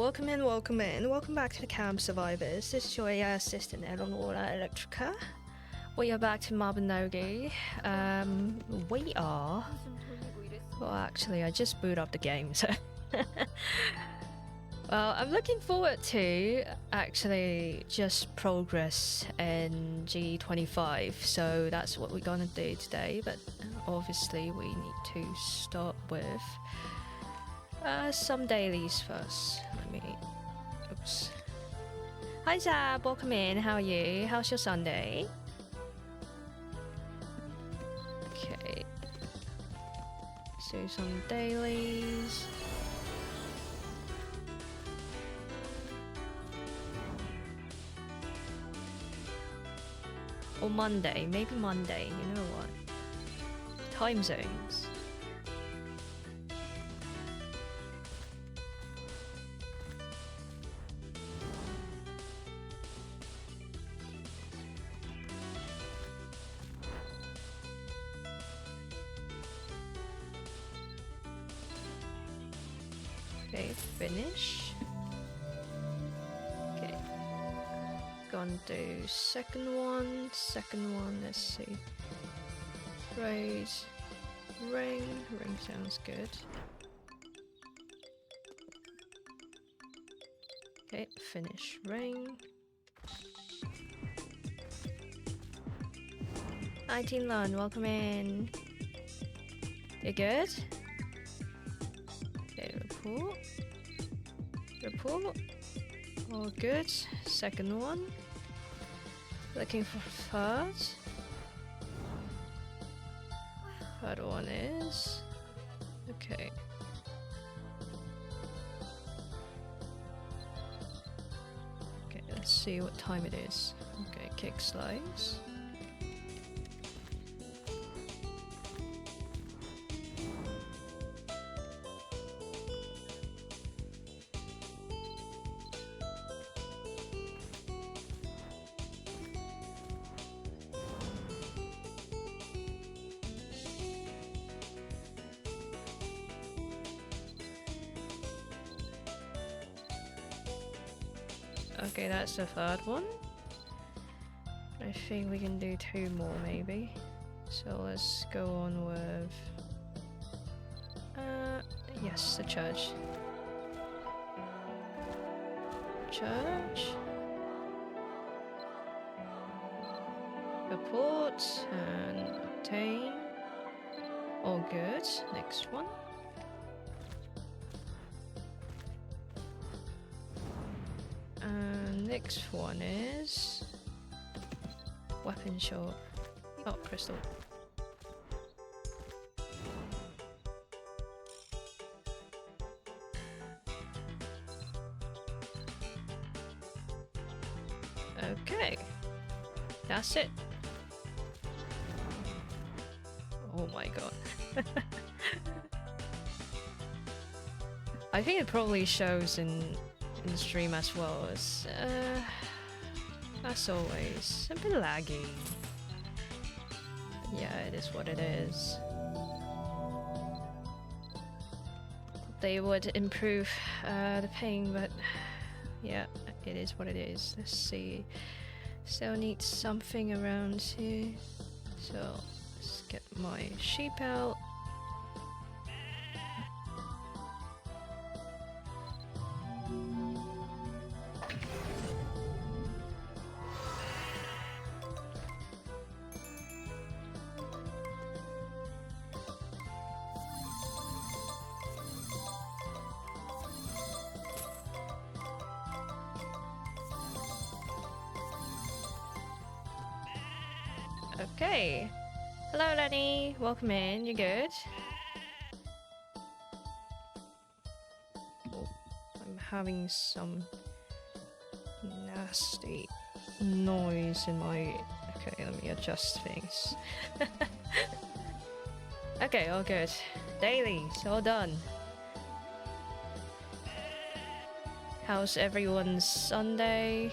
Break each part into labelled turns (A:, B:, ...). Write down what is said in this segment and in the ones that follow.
A: welcome in, welcome in. Welcome back to the Camp Survivors. This is your AI assistant, Eleonora Electrica. We are back to Mabinogi. We are... Well, actually, I just booted up the game, so... Well, I'm looking forward to actually just progress in G25, so that's what we're gonna do today, but obviously we need to start with some dailies first. Let me... Oops. Hi Zab, welcome in, how are you? How's your Sunday? Okay. So some dailies. Or Monday, maybe Monday, you know what? Time zones. Okay, finish. Okay. Gonna do second one, let's see. Raise, ring sounds good. Okay, finish ring. 19 Lund, welcome in. You good? Okay, report. All good. Second one. Looking for third. Third one is... Okay. Okay, let's see what time it is. Okay, kick slice. Okay, that's the third one. I think we can do two more maybe. So let's go on with... yes, the church. Church. Report and obtain. All good. Next one. Next one is weapon shop. Oh, crystal. Okay, that's it. Oh my god. I think it probably shows in the stream as well as always, a bit laggy. Yeah, it is what it is. They would improve the ping, but yeah, it is what it is. Let's see. Still need something around here. So let's get my sheep out. Okay. Hello Lenny, welcome in, you good? Oh, I'm having some nasty noise in my... Okay, let me adjust things. Okay, all good. Dailies, all done. How's everyone's Sunday?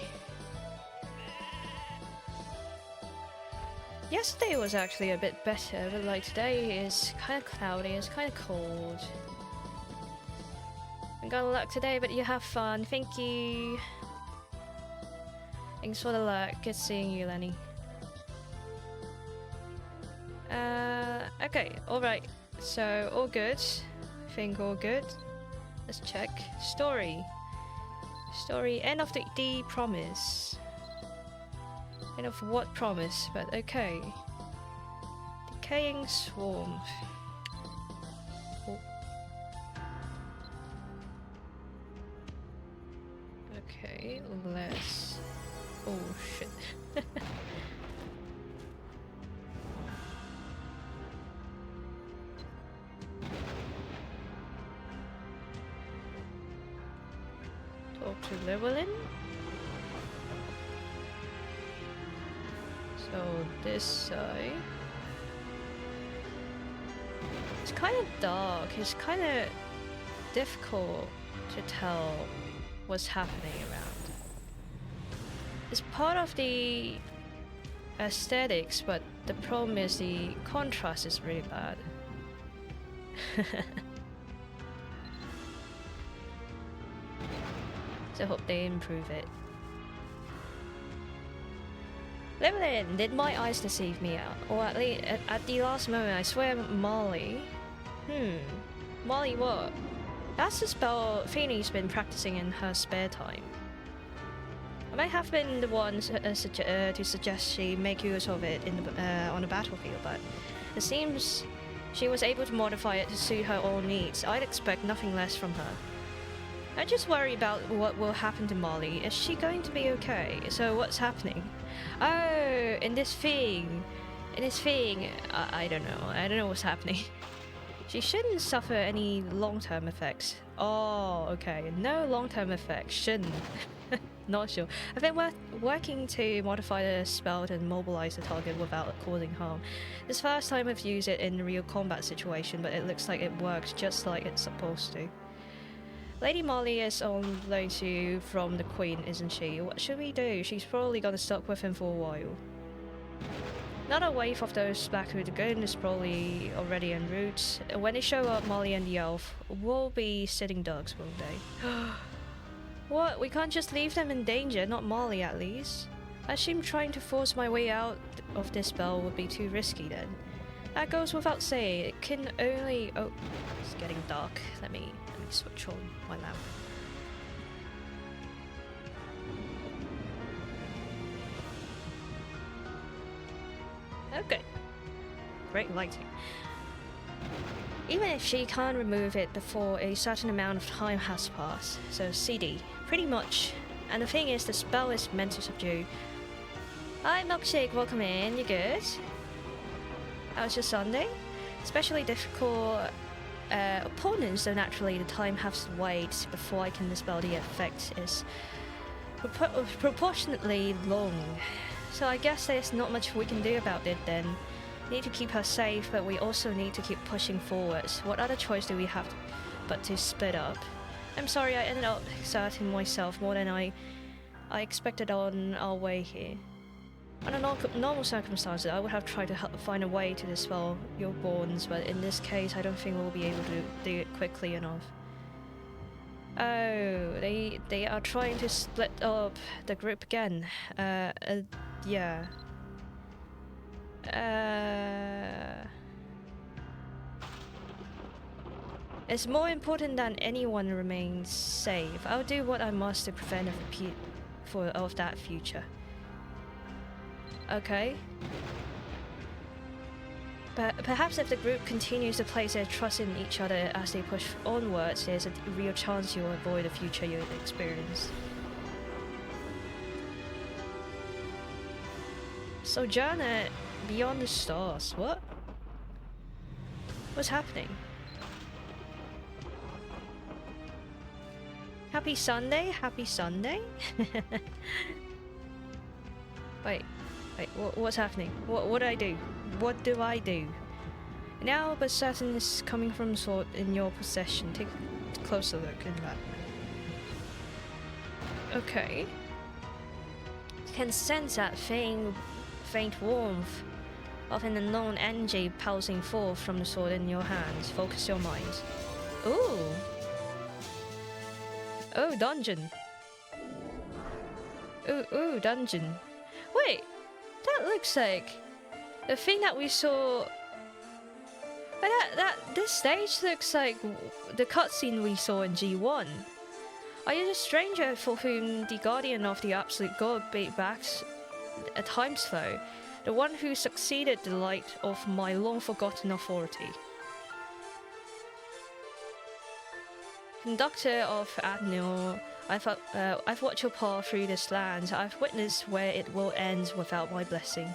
A: Yesterday was actually a bit better, but like today is kind of cloudy, it's kind of cold. I'm got luck today, but you have fun. Thank you. Thanks for the luck. Good seeing you, Lenny. Okay, alright. So, all good. I think all good. Let's check. Story. Story. End of the promise. End of what promise? But okay. Decaying swarm. Oh. Okay, let's... Oh shit. Talk to Llewellyn. So this side. It's kind of dark. It's kind of difficult to tell what's happening around. It's part of the aesthetics, but the problem is the contrast is really bad. So I hope they improve it. Llewellyn, did my eyes deceive me out? Or at least at the last moment, I swear Molly. Molly what? That's the spell Phoebe's been practicing in her spare time. I might have been the one to suggest she make use of it in the, on the battlefield, but it seems she was able to modify it to suit her own needs. I'd expect nothing less from her. I just worry about what will happen to Molly. Is she going to be okay? So what's happening? Oh, in this thing. I don't know. I don't know what's happening. She shouldn't suffer any long-term effects. Oh, okay. No long-term effects. Shouldn't. Not sure. I've been working to modify the spell to mobilize the target without causing harm. This first time I've used it in a real combat situation, but it looks like it works just like it's supposed to. Lady Molly is on loan to you from the Queen, isn't she? What should we do? She's probably gonna stuck with him for a while. Another wave of those Blackwood Gun is probably already en route. When they show up, Molly and the elf will be sitting ducks, won't they? What? We can't just leave them in danger, not Molly at least. I assume trying to force my way out of this spell would be too risky then. That goes without saying. It can only... Oh, it's getting dark. Let me switch on my lamp. Okay. Great lighting. Even if she can't remove it before a certain amount of time has passed, so CD, pretty much. And the thing is, the spell is meant to subdue. Hi Milkshake, welcome in, you good? How was your Sunday? Especially difficult opponents, so naturally the time has to wait before I can dispel the effect is proportionately long. So I guess there's not much we can do about it then. We need to keep her safe, but we also need to keep pushing forwards. What other choice do we have but to split up? I'm sorry, I ended up exerting myself more than I expected on our way here. Under normal circumstances, I would have tried to find a way to dispel your bonds, but in this case, I don't think we'll be able to do it quickly enough. Oh, they are trying to split up the group again. Yeah. It's more important than anyone remains safe. I'll do what I must to prevent a repeat of that future. Okay. But perhaps if the group continues to place their trust in each other as they push onwards, there's a real chance you'll avoid the future you'll experience. Sojourner beyond the stars. What? What's happening? Happy Sunday? Happy Sunday? Wait, what's happening? What do I do? What do I do? Now, but certain is coming from sort in your possession. Take a closer look in that. Okay. You can sense that faint warmth of an unknown energy pulsing forth from the sword in your hands. Focus your mind. Ooh. Oh, dungeon. Ooh, dungeon. Wait, that looks like the thing that we saw. This stage looks like the cutscene we saw in G1. Are you the stranger for whom the guardian of the absolute god beat back a time slow? The one who succeeded the light of my long-forgotten authority. Conductor of Adnil, I've watched your path through this land. I've witnessed where it will end without my blessing.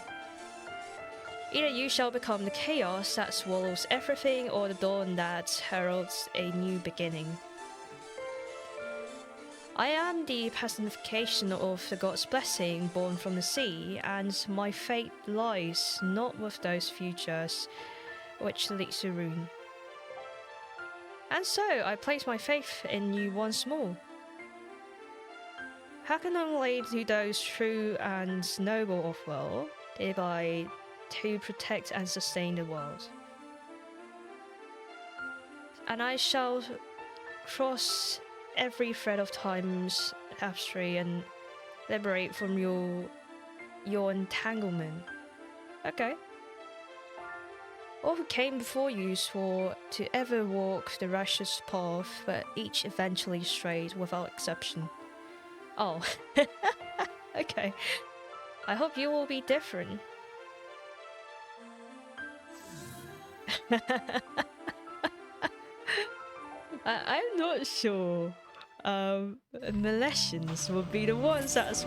A: Either you shall become the chaos that swallows everything, or the dawn that heralds a new beginning. I am the personification of the god's blessing born from the sea, and my fate lies not with those futures which lead to ruin. And so I place my faith in you once more. Hearken only to those true and noble of will, thereby to protect and sustain the world. And I shall cross every thread of time's tapestry and liberate from your entanglement. Okay. All who came before you swore to ever walk the righteous path, but each eventually strayed without exception. Oh. Okay. I hope you will be different. I'm not sure. Milesians will be the ones that's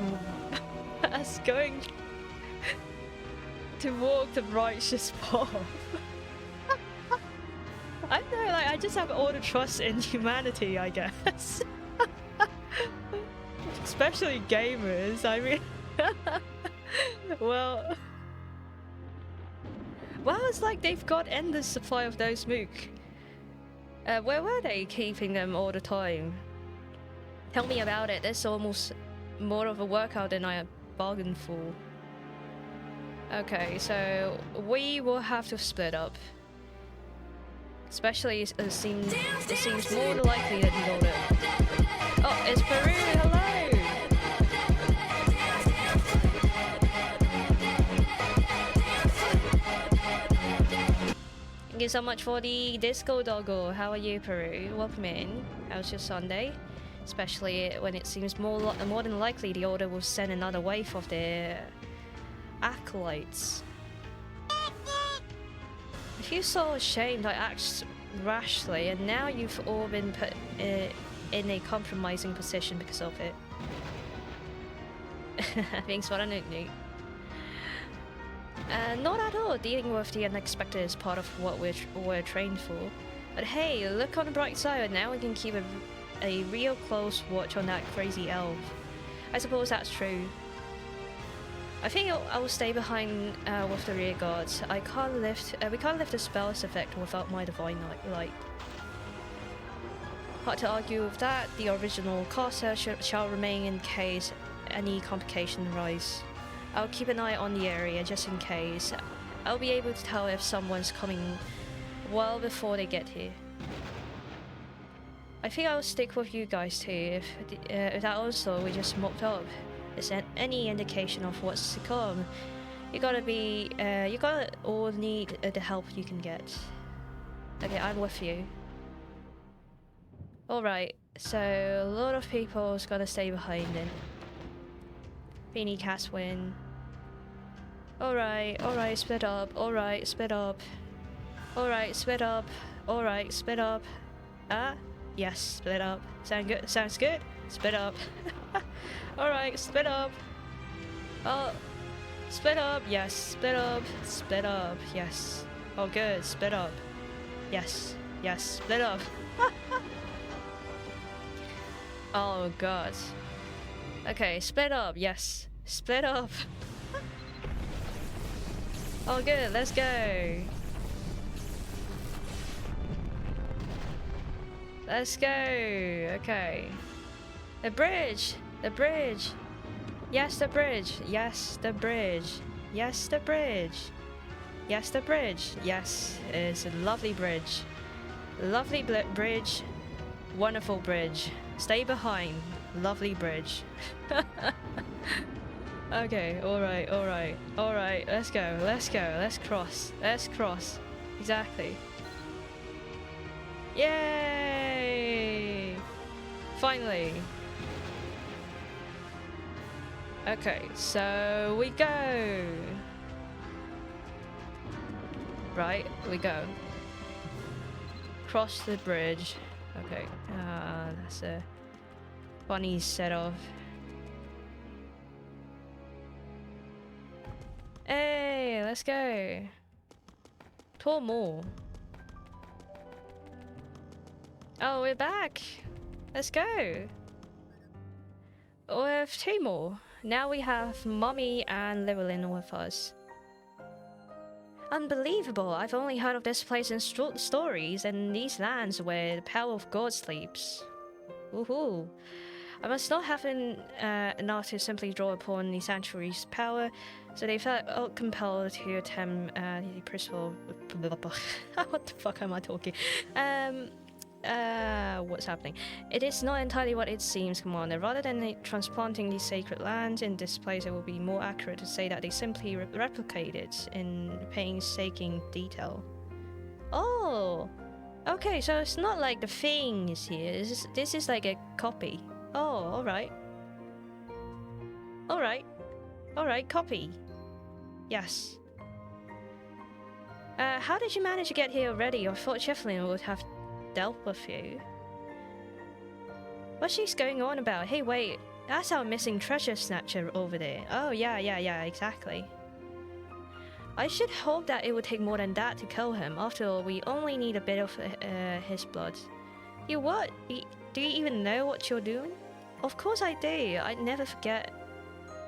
A: going to walk the righteous path. I don't know, like, I just have all the trust in humanity, I guess. Especially gamers, I mean. Well, it's like they've got endless supply of those mook. Where were they keeping them all the time? Tell me about it. That's almost more of a workout than I bargained for. Okay, so we will have to split up. Especially it seems more likely that you know it. Oh, it's Peru! Hello! Thank you so much for the disco doggo. How are you, Peru? Welcome in. How's your Sunday? Especially when it seems more than likely the Order will send another wave of their acolytes. If you so ashamed I acted rashly, and now you've all been put in a compromising position because of it. Thanks for the nuke. Not at all. Dealing with the unexpected is part of what we're trained for. But hey, look on the bright side. Now we can keep a real close watch on that crazy elf. I suppose that's true. I think I'll stay behind with the rear guards. We can't lift the spell's effect without my divine light. Hard to argue with that. The original caster shall remain in case any complication arise. I'll keep an eye on the area just in case. I'll be able to tell if someone's coming well before they get here. I think I'll stick with you guys too. If that also we just mopped up is any indication of what's to come, you gotta all need the help you can get. Okay, I'm with you. Alright, so a lot of people's gotta stay behind then. Beanie Cats win. Alright, split up. Alright, split up. Alright, split up. Alright, split up. Yes, split up. Sounds good? Split up. Alright, split up. Oh, split up. Yes, split up. Split up. Yes. Oh, good. Split up. Yes. Yes, split up. Oh, God. Okay, split up. Yes. Split up. Oh, good. Let's go. Let's go. Okay. The bridge. The bridge. Yes, the bridge. Yes, the bridge. Yes, the bridge. Yes, the bridge. Yes, it's a lovely bridge. Lovely bridge. Wonderful bridge. Stay behind. Lovely bridge. Okay, alright, alright, alright. Let's go, let's go, let's cross. Let's cross. Exactly. Yay! Finally. Okay, so we go. Right, we go. Cross the bridge. Okay, that's a funny set of. Hey, let's go. 2 more. Oh, we're back. Let's go. We have 2 more. Now we have Mummy and Llewellyn with us. Unbelievable. I've only heard of this place in stories and these lands where the power of God sleeps. Woohoo. I must not have enough to simply draw upon the sanctuary's power, so they felt compelled to attempt the principle. What the fuck am I talking? What's happening? It is not entirely what it seems, Commander. Rather than transplanting these sacred lands in this place, it will be more accurate to say that they simply replicated in painstaking detail. Oh! Okay, so it's not like the thing is here. This is like a copy. Oh, alright. Alright. Alright, copy. Yes. How did you manage to get here already? I thought Shefflin would have dealt with you. What's she's going on about? Hey, wait. That's our missing treasure snatcher over there. Oh, yeah, exactly. I should hope that it would take more than that to kill him. After all, we only need a bit of his blood. You what? Do you even know what you're doing? Of course I do. I'd never forget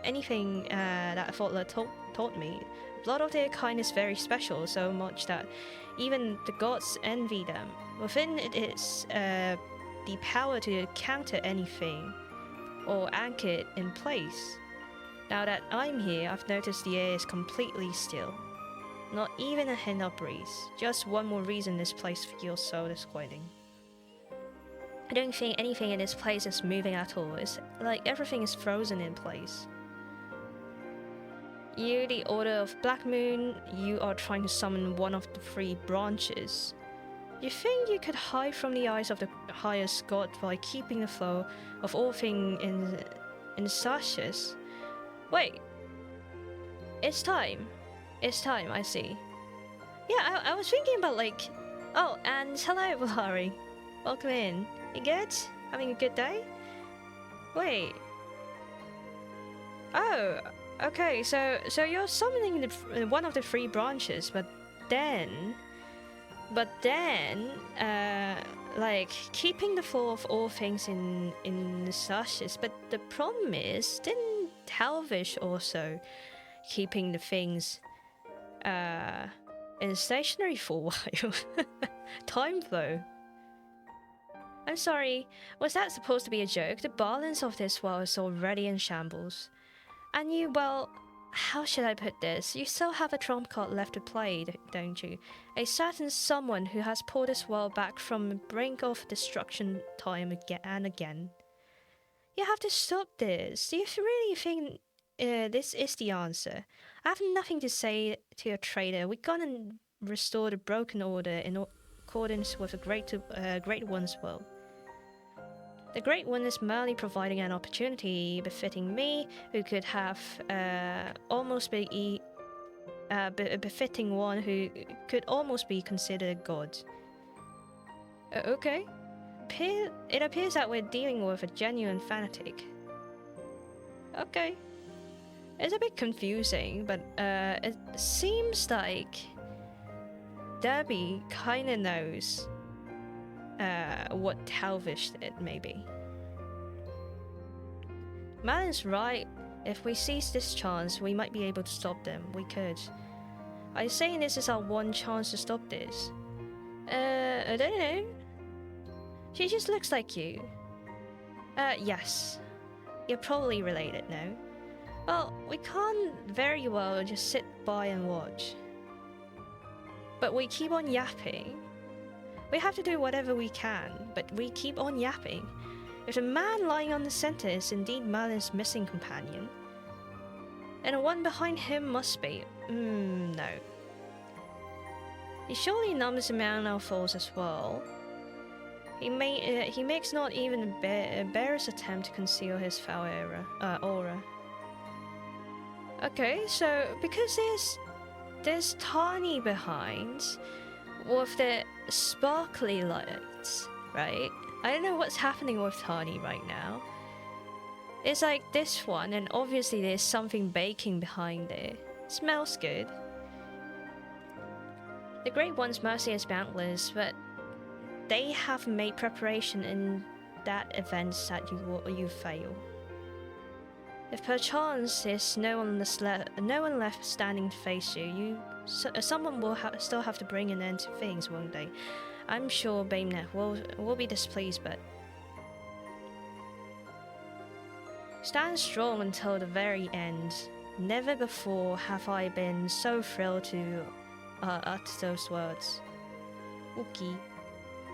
A: anything that Thought taught me. Blood of their kind is very special, so much that even the gods envy them. Within it is the power to counter anything or anchor it in place. Now that I'm here, I've noticed the air is completely still. Not even a hint of breeze. Just one more reason this place feels so disquieting. I don't think anything in this place is moving at all. It's like everything is frozen in place. You, the Order of Black Moon, you are trying to summon one of the 3 branches. You think you could hide from the eyes of the highest god by keeping the flow of all things in sashes? Wait. It's time. It's time, I see. Yeah, I was thinking about like... Oh, and hello, Valari. Welcome in. You good? Having a good day? Wait. Oh, okay, so you're summoning one of the 3 branches, but then, like, keeping the flow of all things in the sashes. But the problem is, didn't Talvish also keeping the things in stationary for a while? Time flow. I'm sorry, was that supposed to be a joke? The balance of this world is already in shambles. And you, well, how should I put this? You still have a trump card left to play, don't you? A certain someone who has pulled this world back from the brink of destruction time again and again. You have to stop this. Do you really think this is the answer? I have nothing to say to a traitor. We gotta restore the broken order in accordance with the Great One's will. The Great One is merely providing an opportunity befitting me, who could have almost be befitting one who could almost be considered a god. Okay. It appears that we're dealing with a genuine fanatic. Okay. It's a bit confusing, but it seems like Debbie kinda knows what Talvish did, maybe. Malin's right. If we seize this chance, we might be able to stop them. We could. Are you saying this is our one chance to stop this? I don't know. She just looks like you. Yes. You're probably related now. Well, we can't very well just sit by and watch. But we keep on yapping. We have to do whatever we can, but we keep on yapping. If the man lying on the center is indeed Merlin's missing companion, then the one behind him must be. No. He surely numbs the man our foes as well. He makes not even a barest attempt to conceal his foul aura. Okay, so because there's Tani behind with the sparkly lights, right? I don't know what's happening with Tani right now. It's like this one, and obviously there's something baking behind it. Smells good. The Great One's mercy is boundless, but they have made preparation in that event that you fail. If perchance there's no one left standing to face you, someone will still have to bring an end to things, won't they? I'm sure Baemnet will be displeased, but stand strong until the very end. Never before have I been so thrilled to utter those words. Okay.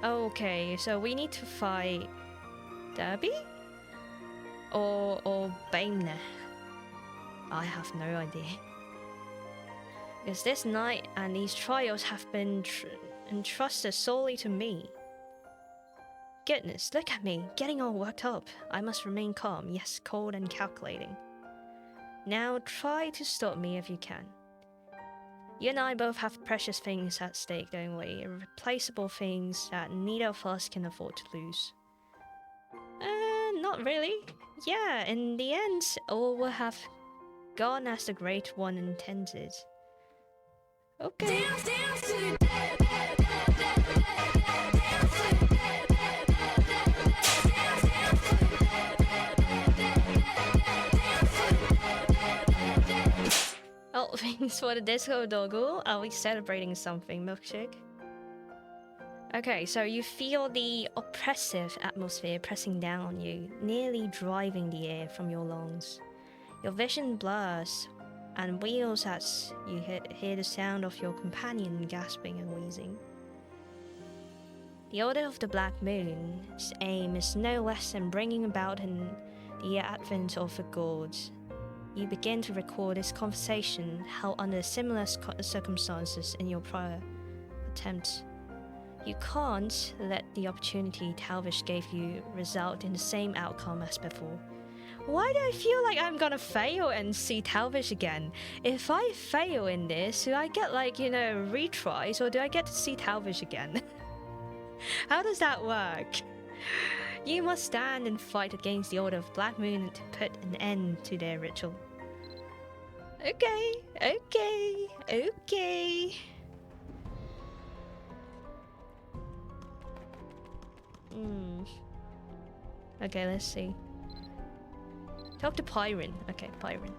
A: Okay, so we need to fight Derby? Or Baemnet? I have no idea. Because this night and these trials have been entrusted solely to me. Goodness, look at me, getting all worked up. I must remain calm, yes, cold and calculating. Now try to stop me if you can. You and I both have precious things at stake, don't we? Irreplaceable things that neither of us can afford to lose. Not really. Yeah, in the end, all will have gone as the Great One intended. Okay. Oh, thanks for the disco doggle. Are we celebrating something, Milkshake? Okay, so you feel the oppressive atmosphere pressing down on you, nearly driving the air from your lungs. Your vision blurs and wheels as you hear the sound of your companion gasping and wheezing. The Order of the Black Moon's aim is no less than bringing about the advent of the gods. You begin to recall this conversation held under similar circumstances in your prior attempts. You can't let the opportunity Talvish gave you result in the same outcome as before. Why do I feel like I'm gonna fail and see Talvish again? If I fail in this, do I get retries, or do I get to see Talvish again? How does that work? You must stand and fight against the Order of Black Moon to put an end to their ritual. Okay. Okay, let's see. Talk to Pyron. Okay, Pyron.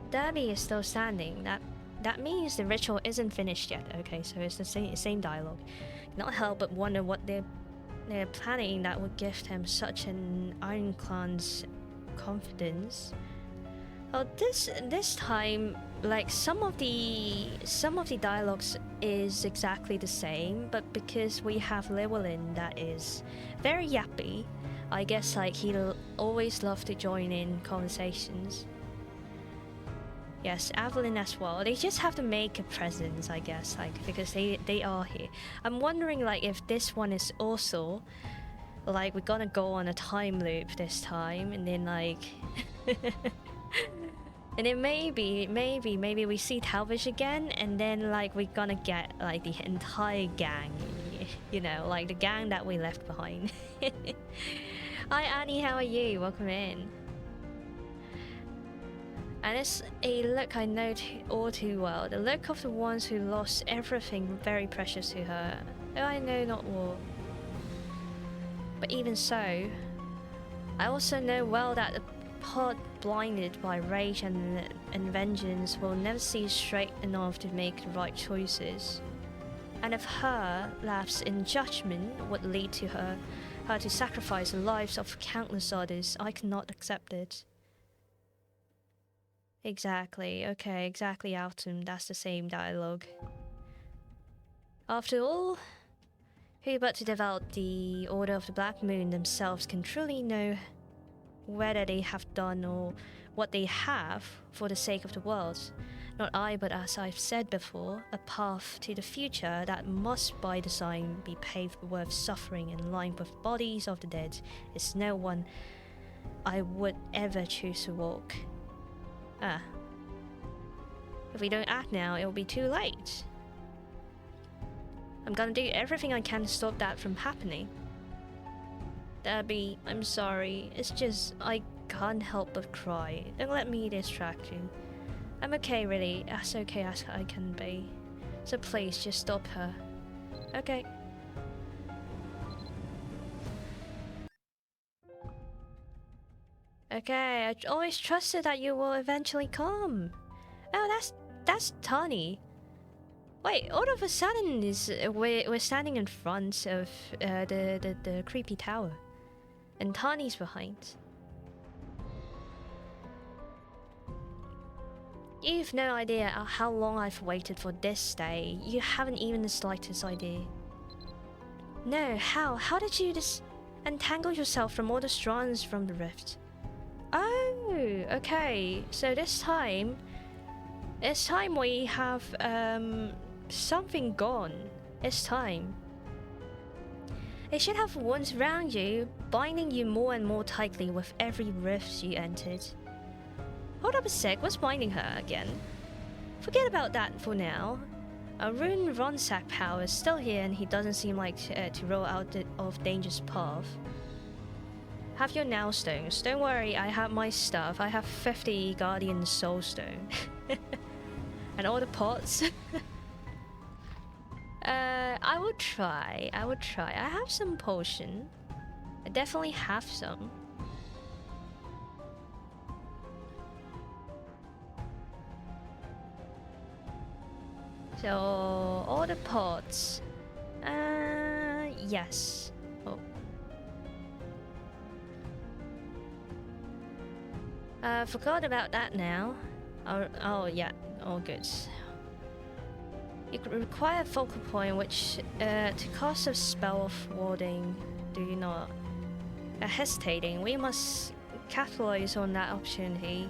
A: Derby is still standing. That means the ritual isn't finished yet. Okay, so it's the same dialogue. Cannot help but wonder what they're planning that would give them such an ironclad's confidence. Well, this time, like some of the dialogues is exactly the same, but because we have Llewellyn that is very yappy, I guess like he'll always love to join in conversations. Yes, Evelyn as well. They just have to make a presence, I guess, like because they are here. I'm wondering like if this one is also like we're gonna go on a time loop this time, and then like and then maybe we see Talvish again, and then like we're gonna get like the entire gang, like the gang that we left behind. Hi Annie, how are you? Welcome in. And it's a look I know all too well, the look of the ones who lost everything very precious to her, though I know not all. But even so, I also know well that the pod blinded by rage and vengeance will never see straight enough to make the right choices. And if her lapse in judgment would lead to her to sacrifice the lives of countless others, I cannot accept it. Exactly, okay, exactly, Autumn, that's the same dialogue. After all, who but to develop the Order of the Black Moon themselves can truly know whether they have done or what they have for the sake of the world. Not I, but as I've said before, a path to the future that must by design be paved worth suffering and lined with bodies of the dead is no one I would ever choose to walk. Ah. If we don't act now, it'll be too late. I'm gonna do everything I can to stop that from happening. Debbie, I'm sorry. It's just, I can't help but cry. Don't let me distract you. I'm okay, really. As okay as I can be. So please, just stop her. Okay. Okay, I always trusted that you will eventually come. Oh, that's Tani. Wait, all of a sudden we're standing in front of the creepy tower, and Tani's behind. You've no idea how long I've waited for this day. You haven't even the slightest idea. No, how? How did you untangle yourself from all the strands from the rift? Oh, okay. So this time we have something gone. It's time. It should have wounds around you, binding you more and more tightly with every rift you entered. Hold up a sec, what's binding her again? Forget about that for now. Rune Ronsack power is still here and he doesn't seem like to roll out of dangerous path. Have your now stones. Don't worry, I have my stuff. I have 50 Guardian Soul Stone. And all the pots. I would try. I have some potion. I definitely have some. So, all the pots. Yes. Oh. Forgot about that now. Oh yeah, all good. You require a focal point which, to cast a spell of warding, do you not? Hesitating, we must capitalize on that opportunity.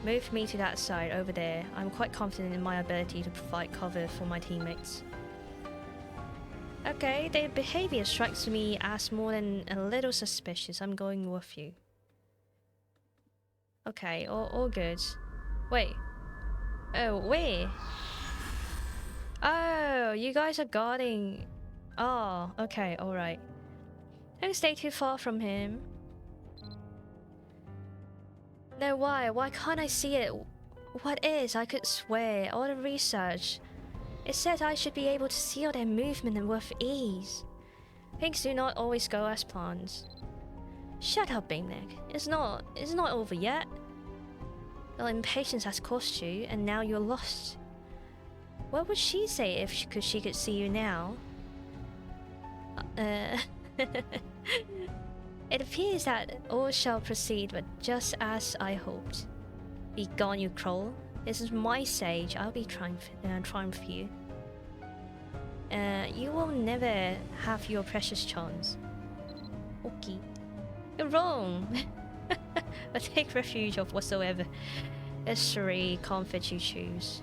A: Move me to that side, over there. I'm quite confident in my ability to provide cover for my teammates. Okay, their behavior strikes me as more than a little suspicious. I'm going with you. Okay, all good. Wait. Oh, where? Oh, you guys are guarding. Oh, okay, alright. Don't stay too far from him. No, why? Why can't I see it? What is? I could swear. All the research. It said I should be able to see all their movement and with ease. Things do not always go as planned. Shut up, Bainneck. It's not over yet. Well, impatience has cost you, and now you're lost. What would she say if she could see you now? It appears that all shall proceed, but just as I hoped. Be gone, you troll. This is my stage. I'll be triumph for you. You will never have your precious chance. Okay. You're wrong. But take refuge of whatsoever history comfort you choose.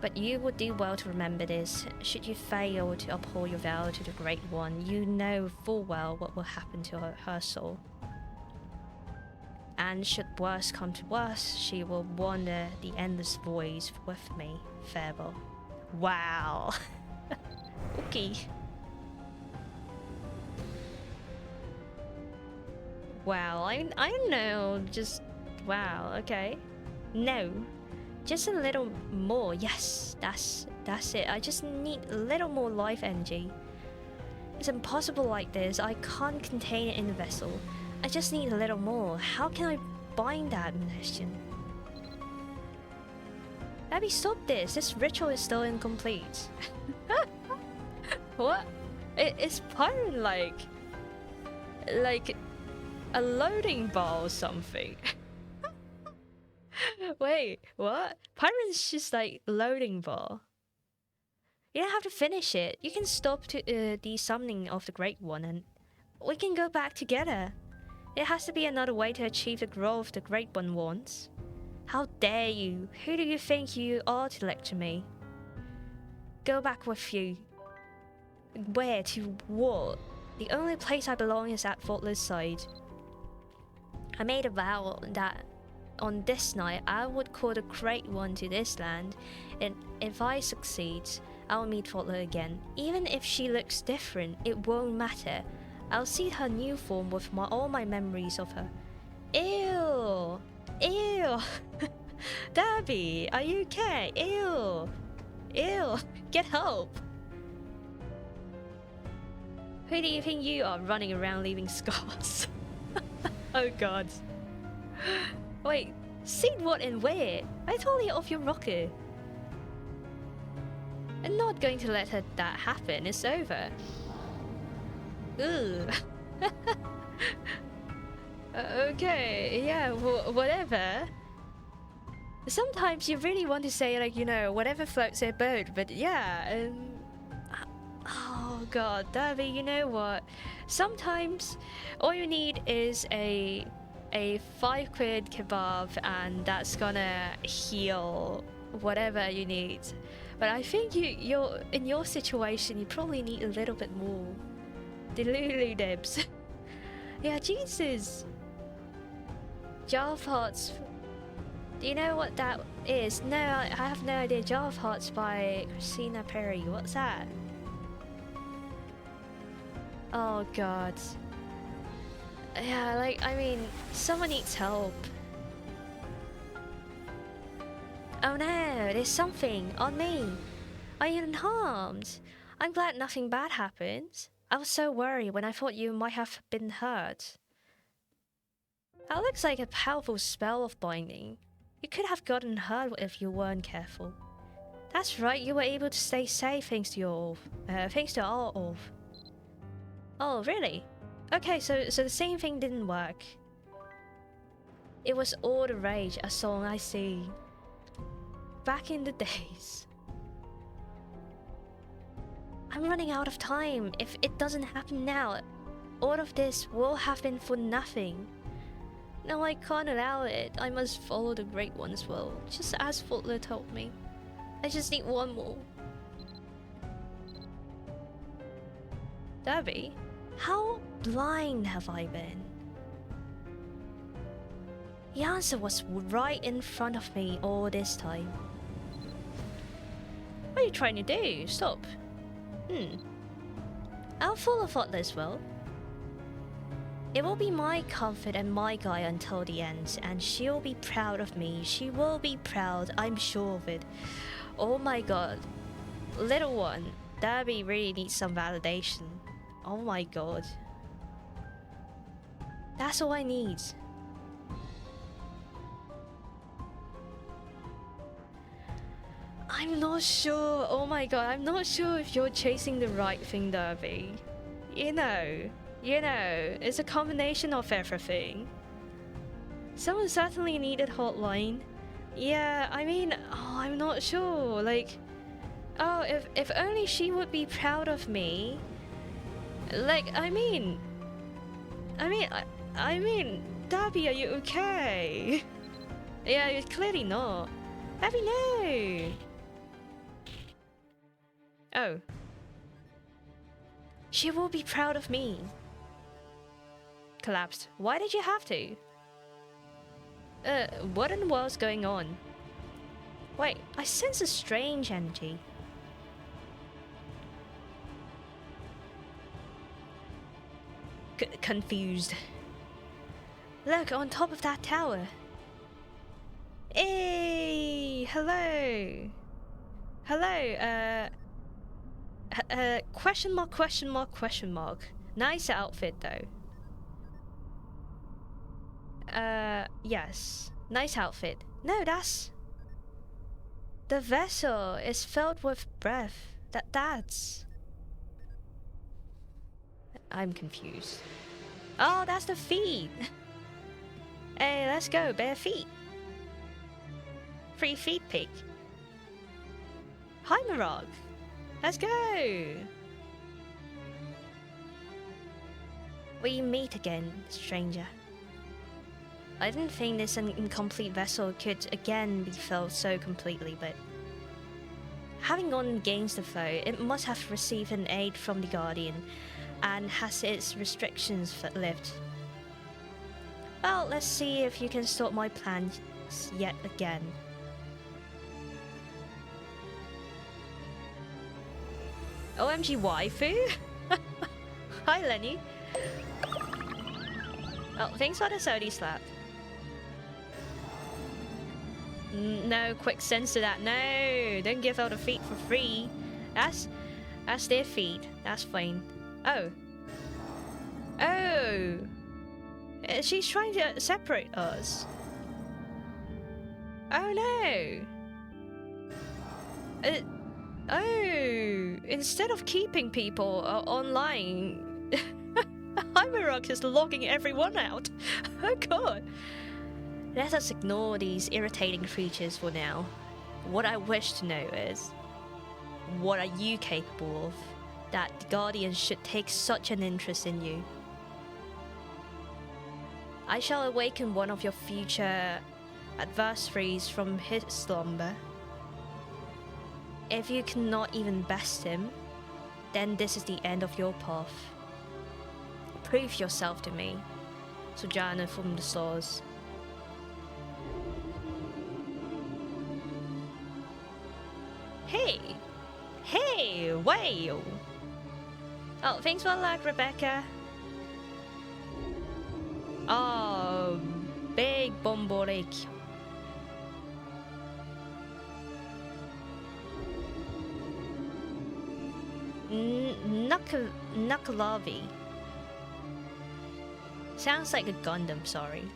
A: But you would do well to remember this. Should you fail to uphold your vow to the Great One, you know full well what will happen to her soul. And should worse come to worse, she will wander the endless voids with me. Farewell. Wow. Okay. Wow, I don't know, just wow, okay. No. Just a little more. Yes, that's it. I just need a little more life energy. It's impossible like this. I can't contain it in the vessel. I just need a little more. How can I bind that munition? Abby, stop this. This ritual is still incomplete. What? It's pirate like a loading bar or something. Wait, what? Pyron's just like loading bar. You don't have to finish it. You can stop to the summoning of the Great One and we can go back together. There has to be another way to achieve the growth the Great One wants. How dare you? Who do you think you are to lecture me? Go back with you. Where? To what? The only place I belong is at Faultless side. I made a vow that on this night I would call the Great One to this land, and if I succeed, I'll meet Faultless again. Even if she looks different, it won't matter. I'll see her new form with all my memories of her. Ew! Ew! Debbie, are you okay? Ew! Ew! Get help! Who do you think you are running around leaving scars? Oh god. Wait, seen what and where? I totally off your rocker. I'm not going to let that happen, it's over. Ugh. Okay, yeah, whatever. Sometimes you really want to say, like, you know, whatever floats your boat, but yeah, oh god, Derby, you know what? Sometimes all you need is a £5 kebab and that's gonna heal whatever you need. But I think you're in your situation, you probably need a little bit more. The Lulu Dibs. Yeah, Jesus. Jar of Hearts. Do you know what that is? No, I have no idea. Jar of Hearts by Christina Perry. What's that? Oh god. Yeah, like, I mean, someone needs help. Oh no, there's something on me. Are you unharmed? I'm glad nothing bad happened. I was so worried when I thought you might have been hurt. That looks like a powerful spell of binding. You could have gotten hurt if you weren't careful. That's right, you were able to stay safe thanks to our orb. Oh, really? Okay, so the same thing didn't work. It was all the rage, a song I see. Back in the days. I'm running out of time. If it doesn't happen now, all of this will have been for nothing. No, I can't allow it. I must follow the Great One's will, just as Faultless told me. I just need one more. Derby? How blind have I been? The answer was right in front of me all this time. What are you trying to do? Stop. I'll follow Faultless will. It will be my comfort and my guide until the end, and she'll be proud of me. She will be proud, I'm sure of it. Oh my god. Little one, Derby really needs some validation. Oh my god. That's all I need. I'm not sure. Oh my god, I'm not sure if you're chasing the right thing, Derby. You know, it's a combination of everything. Someone certainly needed hotline. Yeah, I mean, I'm not sure. Like, oh, if only she would be proud of me. Like, I mean, Derby, are you okay? Yeah, you're clearly not. Derby, no. Oh. She will be proud of me. Collapsed. Why did you have to? What in the world's going on? Wait, I sense a strange energy. Confused. Look, on top of that tower. Hey, hello. Hello, question mark. Nice outfit though. Yes. Nice outfit. No, that's... The vessel is filled with breath. That's... I'm confused. Oh, that's the feet! Hey, let's go, bare feet! Free feed pick. Hi, Marog. Let's go. We meet again, stranger. I didn't think this incomplete vessel could again be filled so completely, but having gone against the flow, it must have received an aid from the Guardian and has its restrictions lifted. Well, let's see if you can stop my plans yet again. OMG waifu? Hi Lenny. Oh, thanks for the Saudi slap. No quick sense to that. No, don't give out a feed for free. That's their feed. That's fine. Oh. Oh. She's trying to separate us. Oh no. Oh. Instead of keeping people online, Hymerok is logging everyone out. Oh god. Let us ignore these irritating creatures for now. What I wish to know is, what are you capable of that the Guardians should take such an interest in you? I shall awaken one of your future adversaries from his slumber. If you cannot even best him, then this is the end of your path. Prove yourself to me, Sojourner from the Source. Hey! Hey, whale! Oh, thanks for the like, Rebecca. Oh, big bomborik. Knuckleavi. Sounds like a Gundam, sorry.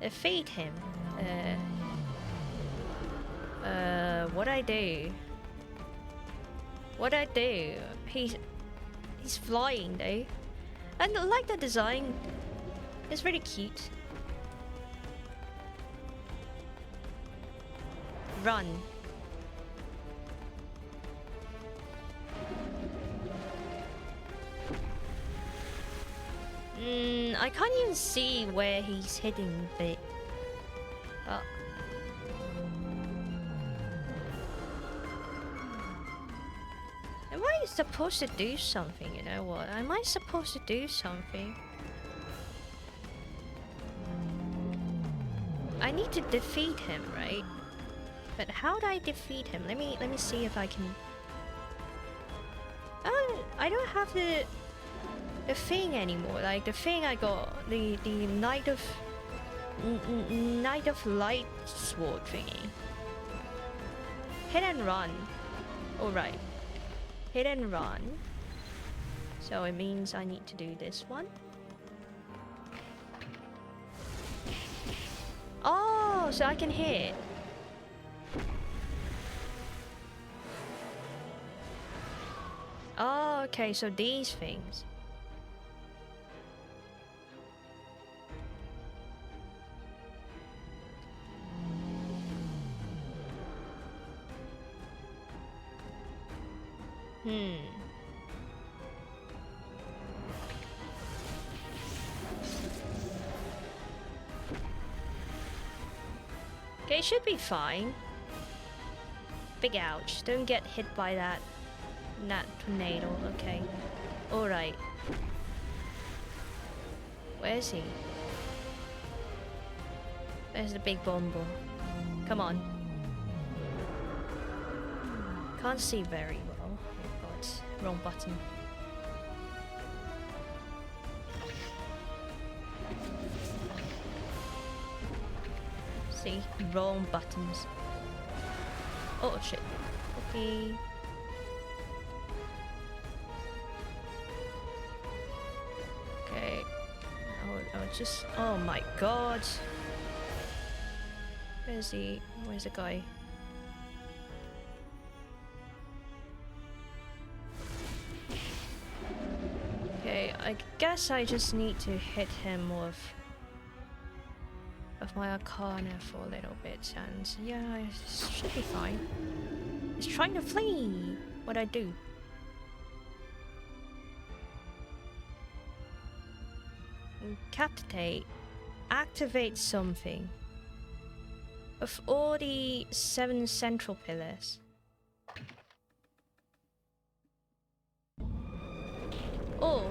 A: Defeat him. What I do? What I do? He's flying though. And I like the design. It's really cute. Run. I can't even see where he's hitting, but am I supposed to do something? You know what? Am I supposed to do something? I need to defeat him, right? But how do I defeat him? Let me see if I can. Oh, I don't have the thing anymore. Like the thing I got, the Knight of Light sword thingy. Hit and run. All right. Hit and run. So it means I need to do this one. Oh, so I can hit. Oh, okay, so these things. Okay, it should be fine. Big ouch. Don't get hit by that tornado. Okay. Alright. Where is he? There's the big bombo. Come on. Can't see very well. Oh god. Wrong button. See? Wrong buttons. Oh shit. Okay. Okay. Oh, just. Oh my god. Where's the guy? Okay, I guess I just need to hit him with a of my arcana for a little bit, and yeah, it should be fine. It's trying to flee! What'd I do? Incapacitate. Activate something. Of all the 7 central pillars. Oh.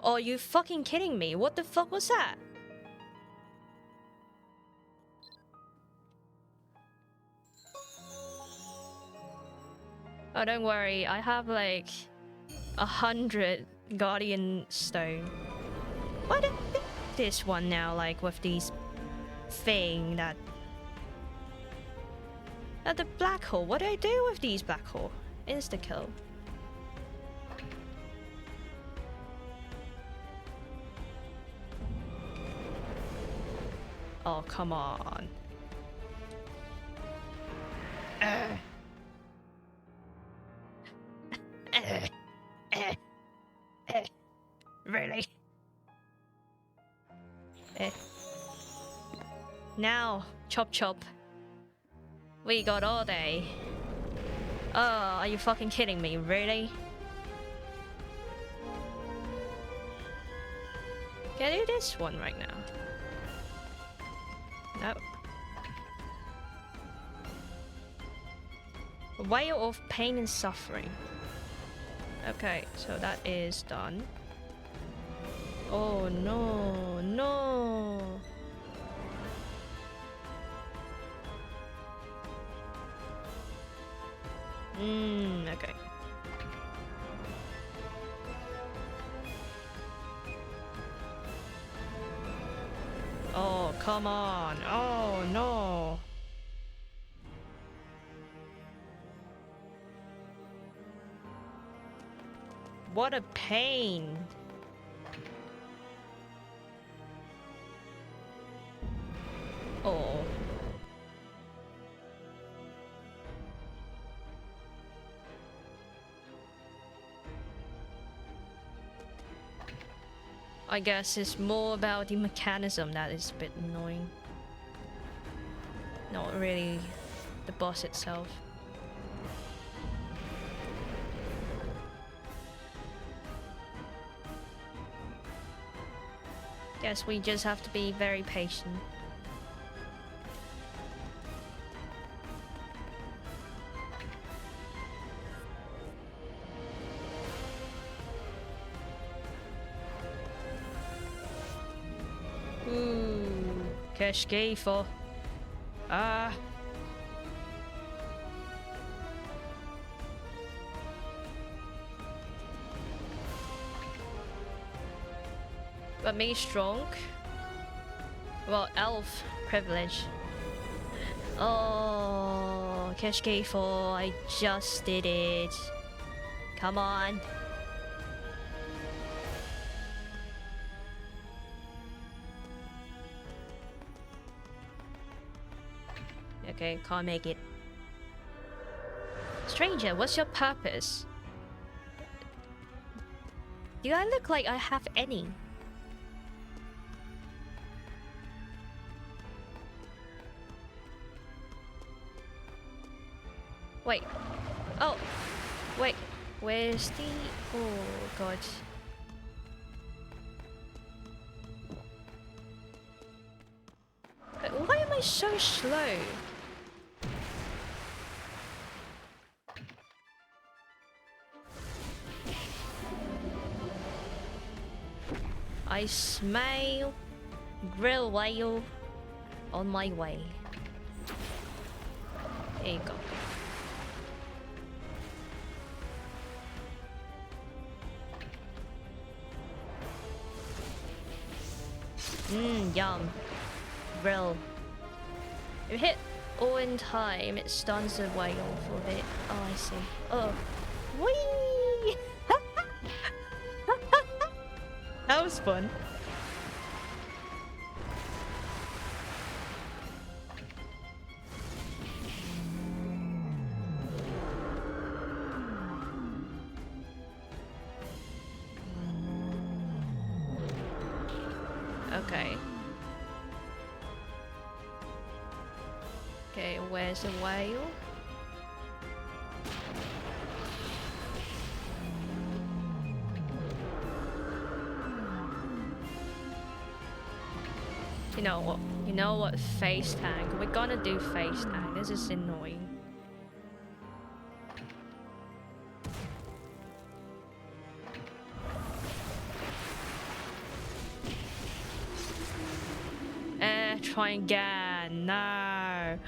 A: Are you fucking kidding me? What the fuck was that? Oh, don't worry. I have like 100 Guardian Stone. Why did this one now, like with these thing that... the black hole. What do I do with these black hole? Insta kill. Oh, come on. Really? Now, chop chop. We got all day. Oh, are you fucking kidding me? Really? Can I do this one right now? No. Whale of pain and suffering. Okay, so that is done. Oh no, no. Okay. Oh, come on. Oh no. What a pain. Oh. I guess it's more about the mechanism that is a bit annoying. Not really the boss itself. Guess we just have to be very patient. Keshkefo. Ah. But me strong? Well, elf privilege. Oh, Keshkefo, I just did it. Come on. Okay, can't make it. Stranger, what's your purpose? Do I look like I have any? Wait. Oh. Wait. Where's the... Oh, God. Why am I so slow? I smell grill whale on my way. There you go. Yum. Grill. If you hit all in time, it stuns the whale for a bit. Oh, I see. Oh. Whee! That was fun. Okay. Okay, where's the whale? You know what? You know what? Face tank. We're gonna do face tank. This is annoying. Try again. No.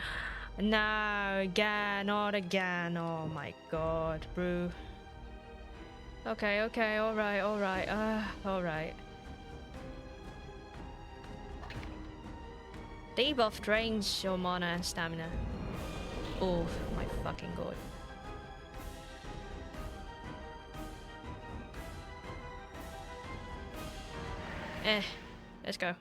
A: No, again, not again. Oh my god, bro. Okay, okay, alright, alright. Alright. Debuff drains your mana and stamina. Oh my fucking god. Let's go.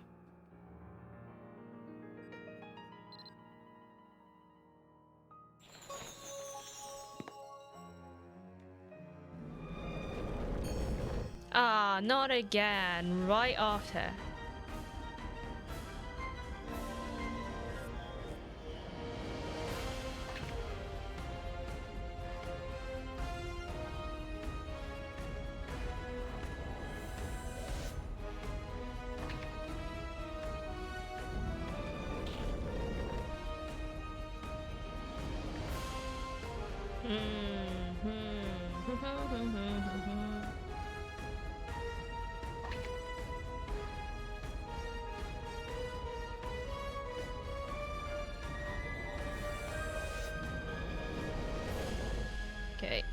A: Ah, not again. Right after. Okay.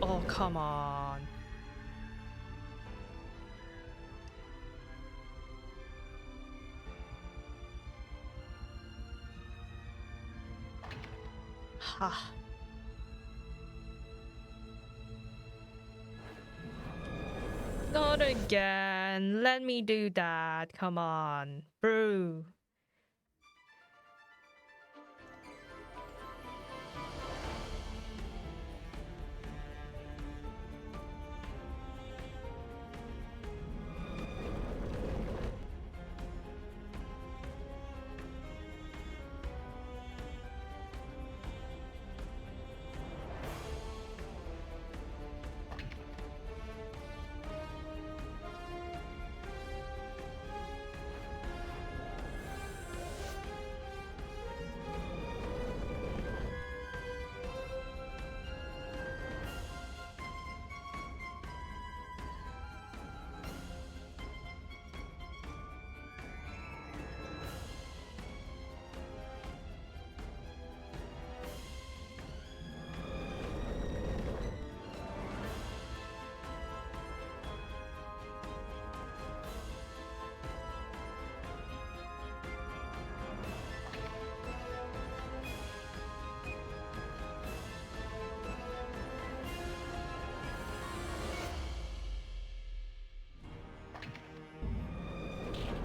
A: Oh, come on. Ha. Not again. Let me do that. Come on. Bro.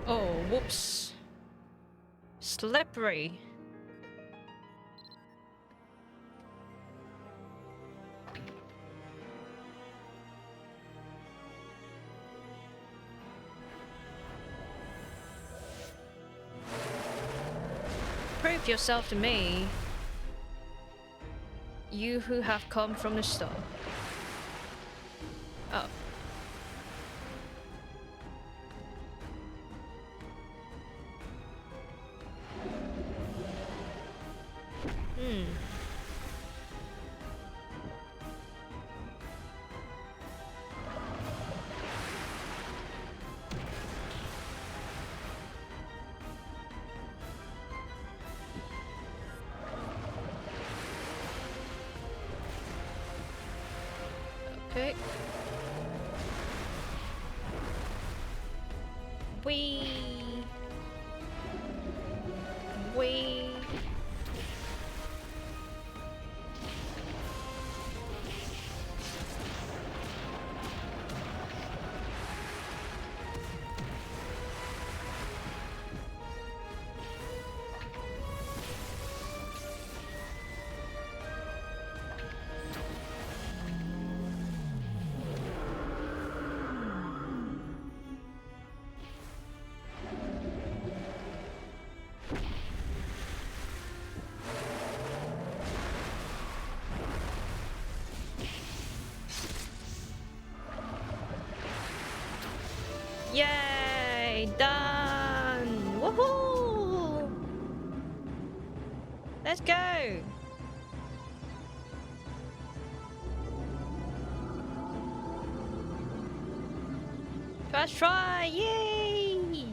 A: Oh, whoops. Slippery. Prove yourself to me. You who have come from the start. Oh. Okay. Wee. Yay! Done! Woohoo! Let's go! First try! Yay!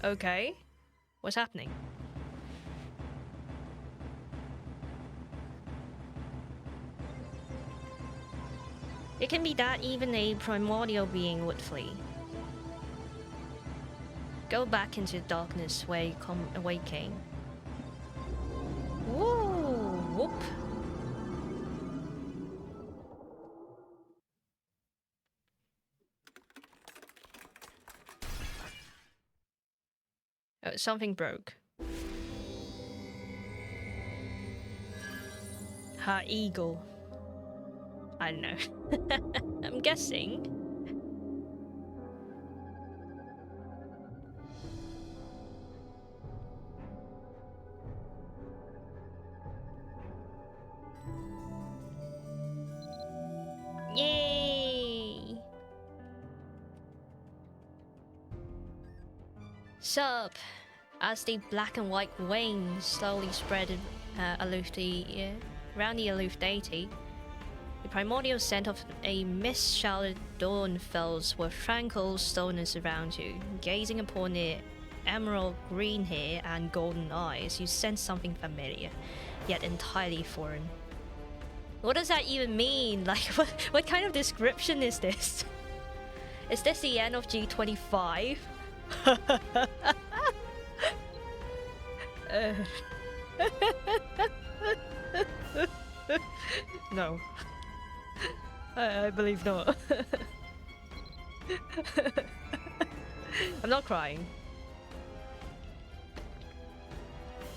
A: Okay. What's happening? It can be that even a primordial being would flee. Go back into the darkness where you come awakening. Woo! Whoop! Oh, something broke. Her eagle. I don't know. I'm guessing. Yay! Sup? As the black and white wings slowly spread around the aloof deity, the primordial scent of a mist-shrouded dawn fills with tranquil stillness around you. Gazing upon the emerald green hair and golden eyes, you sense something familiar, yet entirely foreign. What does that even mean? Like, what kind of description is this? Is this the end of G25? No. I believe not. I'm not crying.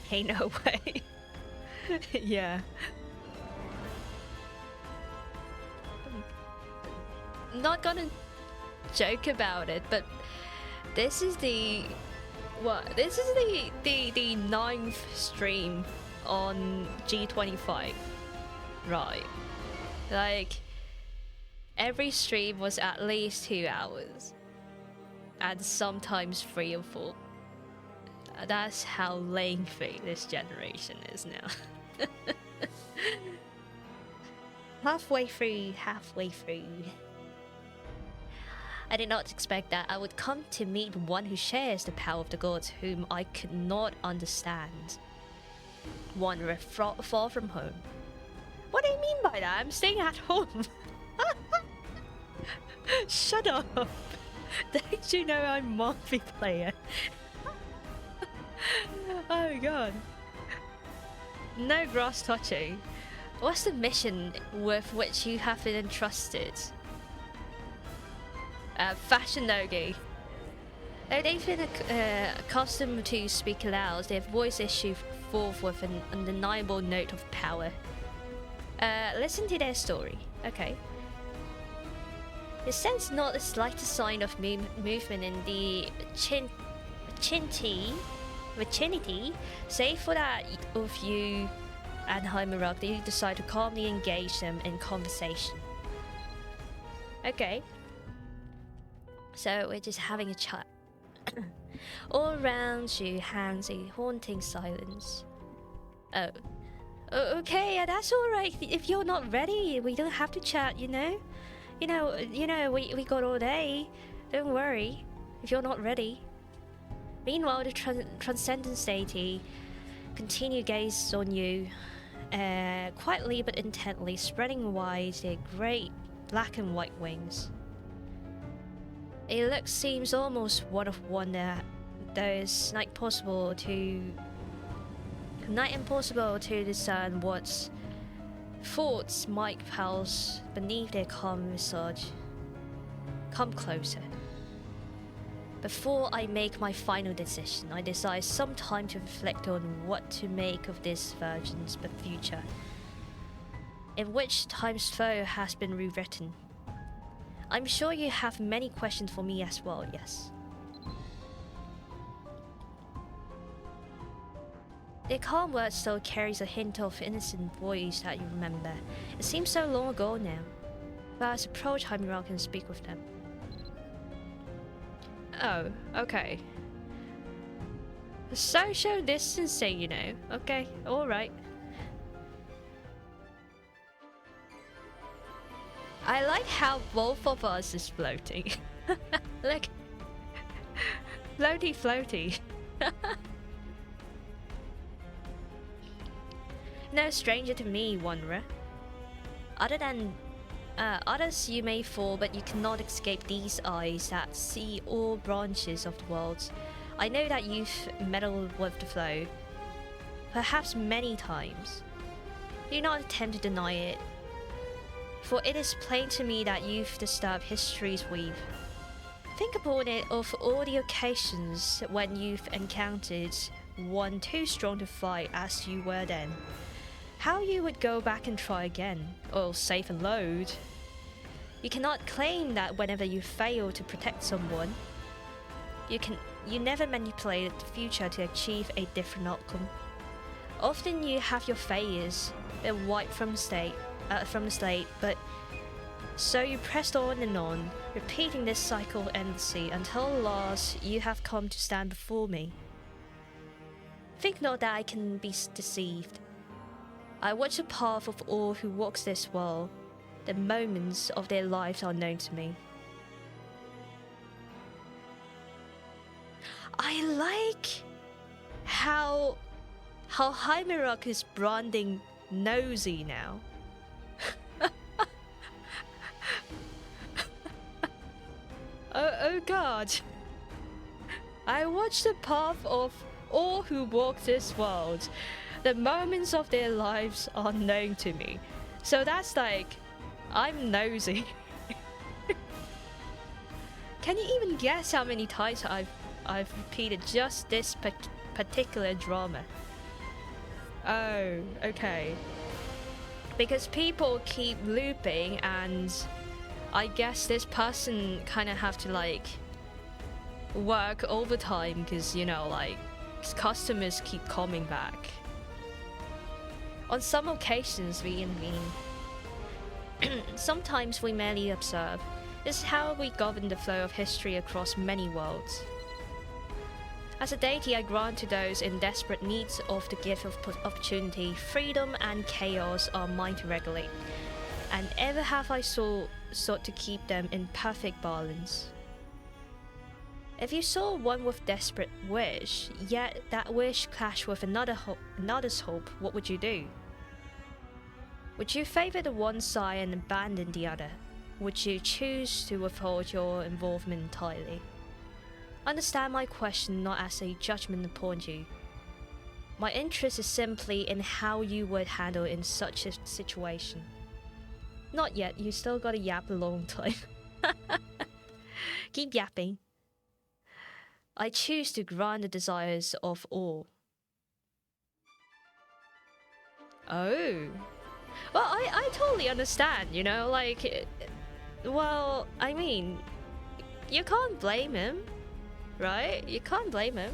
A: Hey, no way. Yeah. I'm not gonna joke about it, but this is the this is the 9th stream on G25, right? Like, every stream was at least 2 hours, and sometimes 3 or 4. That's how lengthy this generation is now. Halfway through. I did not expect that I would come to meet one who shares the power of the gods, whom I could not understand. One far from home. What do you mean by that? I'm staying at home. Shut up. Don't you know I'm multiplayer? Oh god. No grass touching. What's the mission with which you have been entrusted? Fashion Nogi. They've been accustomed to speak aloud. Their voice issue forth with an undeniable note of power. Listen to their story. Okay. They sense not the slightest sign of movement in the vicinity, save for that of you and Heimerug. They decide to calmly engage them in conversation. Okay. So we're just having a chat. All around you hangs a haunting silence. Oh. Okay, yeah, that's alright. If you're not ready, we don't have to chat, you know? You know, we got all day. Don't worry, if you're not ready. Meanwhile, the Transcendence deity continue gaze on you, quietly but intently, spreading wide their great black and white wings. A look seems almost one of wonder, though it's not impossible to discern what thoughts might pulse beneath their calm visage. Come closer. Before I make my final decision, I desire some time to reflect on what to make of this virgin's future, in which time's foe has been rewritten. I'm sure you have many questions for me as well, yes. The calm word still carries a hint of innocent voice that you remember. It seems so long ago now. But as approach Chimera can speak with them. Oh, okay. Social distancing, you know. Okay, alright. I like how both of us is floating. Like, floaty floaty. No stranger to me, wanderer. Others you may fall, but you cannot escape these eyes that see all branches of the world. I know that you've meddled with the flow, perhaps many times. Do not attempt to deny it, for it is plain to me that you've disturbed history's weave. Think upon it of all the occasions when you've encountered one too strong to fight as you were then. How you would go back and try again, or save a load. You cannot claim that whenever you fail to protect someone, you never manipulate the future to achieve a different outcome. Often you have your failures been wiped from the slate, but so you pressed on and on, repeating this cycle endlessly until at last you have come to stand before me. Think not that I can be deceived. I watch the path of all who walks this world. The moments of their lives are known to me. I like how Hymerok is branding nosy now. oh god. I watch the path of all who walk this world. The moments of their lives are known to me. So that's like, I'm nosy. Can you even guess how many times I've repeated just this particular drama? Oh, okay. Because people keep looping, and I guess this person kind of have to like work overtime because, you know, like customers keep coming back. On some occasions we intervene. Sometimes we merely observe. This is how we govern the flow of history across many worlds. As a deity, I grant to those in desperate need of the gift of opportunity, freedom and chaos are mine to regulate, and ever have I sought to keep them in perfect balance. If you saw one with desperate wish, yet that wish clashed with another's hope, what would you do? Would you favor the one side and abandon the other? Would you choose to withhold your involvement entirely? Understand my question not as a judgment upon you. My interest is simply in how you would handle in such a situation. Not yet, you still gotta yap a long time. Keep yapping. I choose to grant the desires of all. Oh. Well, I totally understand, you know, like, well, I mean, you can't blame him, right? You can't blame him.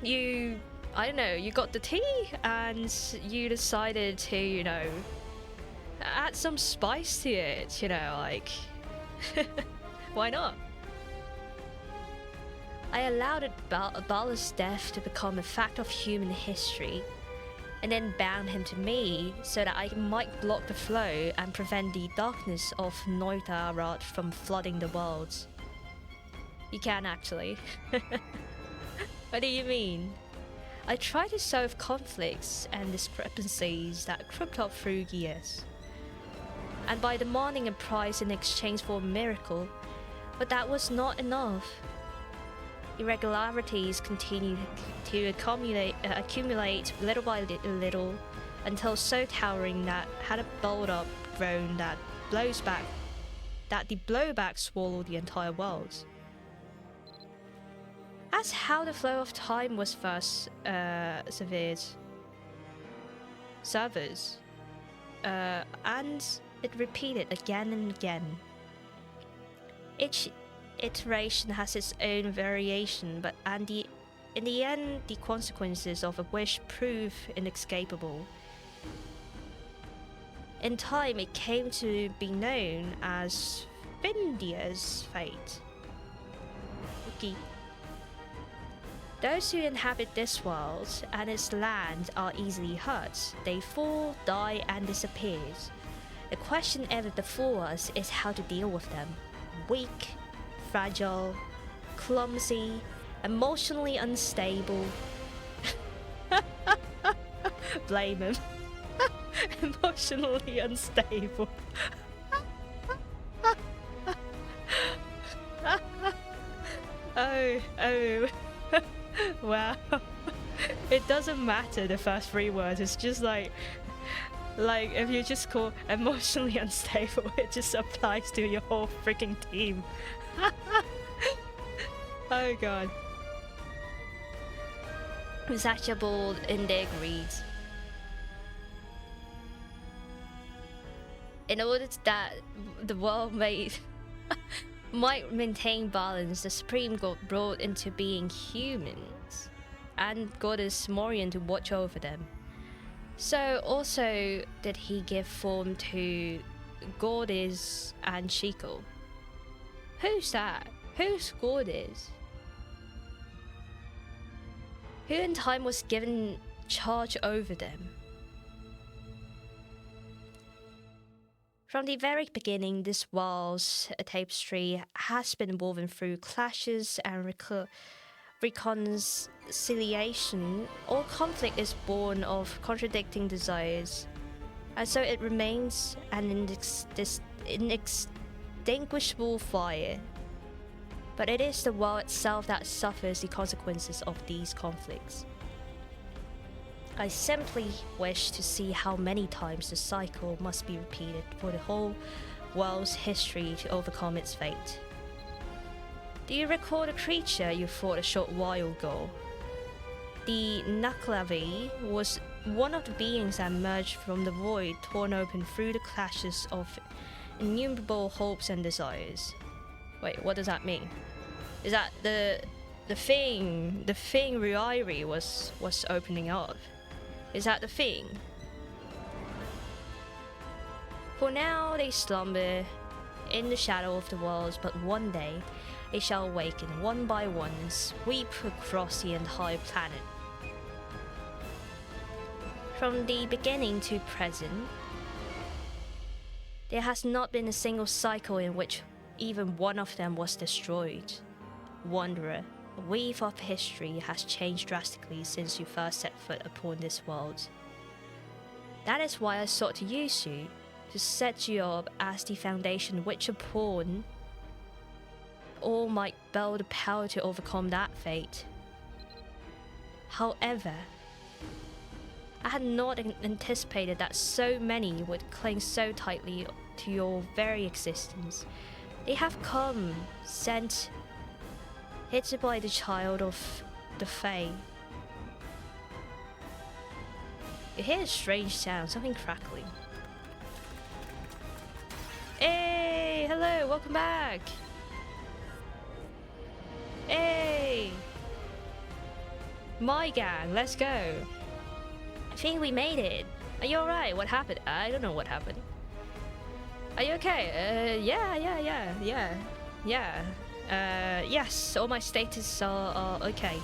A: I don't know, you got the tea and you decided to, you know, add some spice to it, you know, like, why not? I allowed Balla's death to become a fact of human history, and then bound him to me so that I might block the flow and prevent the darkness of Noitarat from flooding the world. You can actually. What do you mean? I try to solve conflicts and discrepancies that cropped up through years, and by demanding a prize in exchange for a miracle, but that was not enough. Irregularities continued to accumulate little by little until so towering that had a build-up grown that the blowback swallowed the entire world. That's how the flow of time was first severed. Servers. And it repeated again and again. Each iteration has its own variation, but in the end, the consequences of a wish prove inescapable. In time, it came to be known as Findia's fate. Okay. Those who inhabit this world and its land are easily hurt. They fall, die, and disappear. The question ever before us is how to deal with them. Weak, fragile, clumsy, emotionally unstable. Blame him. Emotionally unstable. Oh. Wow. It doesn't matter the first 3 words, it's just like if you just call emotionally unstable, it just applies to your whole freaking team. Oh god. Insatiable in their greed. In order that the world might maintain balance, the Supreme God brought into being humans and Goddess Morian to watch over them. So also did he give form to Goddess and Chico. Who's that? Who's Goddess? Who in time was given charge over them? From the very beginning, this world's tapestry has been woven through clashes and reconciliation. All conflict is born of contradicting desires, and so it remains an inextinguishable fire. But it is the world itself that suffers the consequences of these conflicts. I simply wish to see how many times the cycle must be repeated for the whole world's history to overcome its fate. Do you recall the creature you fought a short while ago? The Naklavi was one of the beings that emerged from the void, torn open through the clashes of innumerable hopes and desires. Wait, what does that mean? Is that the thing Ruairi was opening up? Is that the thing? For now they slumber in the shadow of the worlds, but one day they shall awaken one by one and sweep across the entire planet. From the beginning to present, there has not been a single cycle in which even one of them was destroyed. Wanderer, the weave of history has changed drastically since you first set foot upon this world. That is why I sought to use you, to set you up as the foundation which upon all might build the power to overcome that fate. However, I had not anticipated that so many would cling so tightly to your very existence. They have come, sent, hit by the child of the Fae. You hear a strange sound, something crackling. Hey, hello, welcome back. Hey, my gang, let's go. I think we made it. Are you alright? What happened? I don't know what happened. Are you okay? Yeah. Yes, all my status are okay.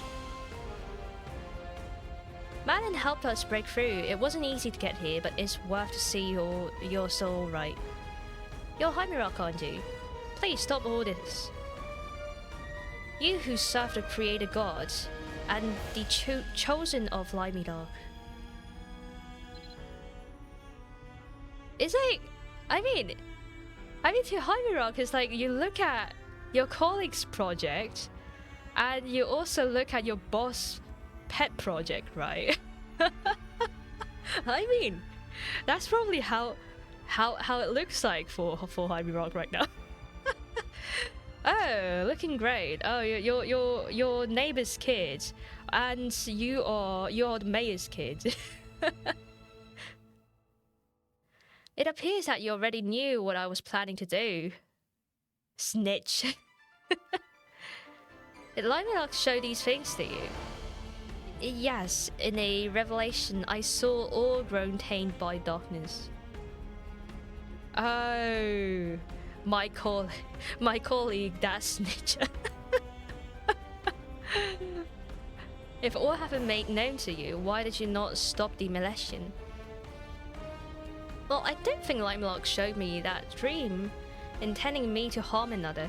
A: Malin helped us break through. It wasn't easy to get here, but it's worth to see you're still alright. You're Hymirok, aren't you? Please stop all this. You who serve the creator god and the chosen of Limidog. It's like, I mean to Hymirok, it's like you look at your colleague's project and you also look at your boss' pet project, right? I mean, that's probably how it looks like for Hymirok right now. Oh, looking great. Oh, you're neighbor's kid, and you're the mayor's kid. It appears that you already knew what I was planning to do. Snitch. Did Limelock show these things to you? Yes, in a revelation I saw all grown tamed by darkness. Oh, my colleague, that snitch. If all have been made known to you, why did you not stop the molestation? Well, I don't think Limelock showed me that dream, intending me to harm another.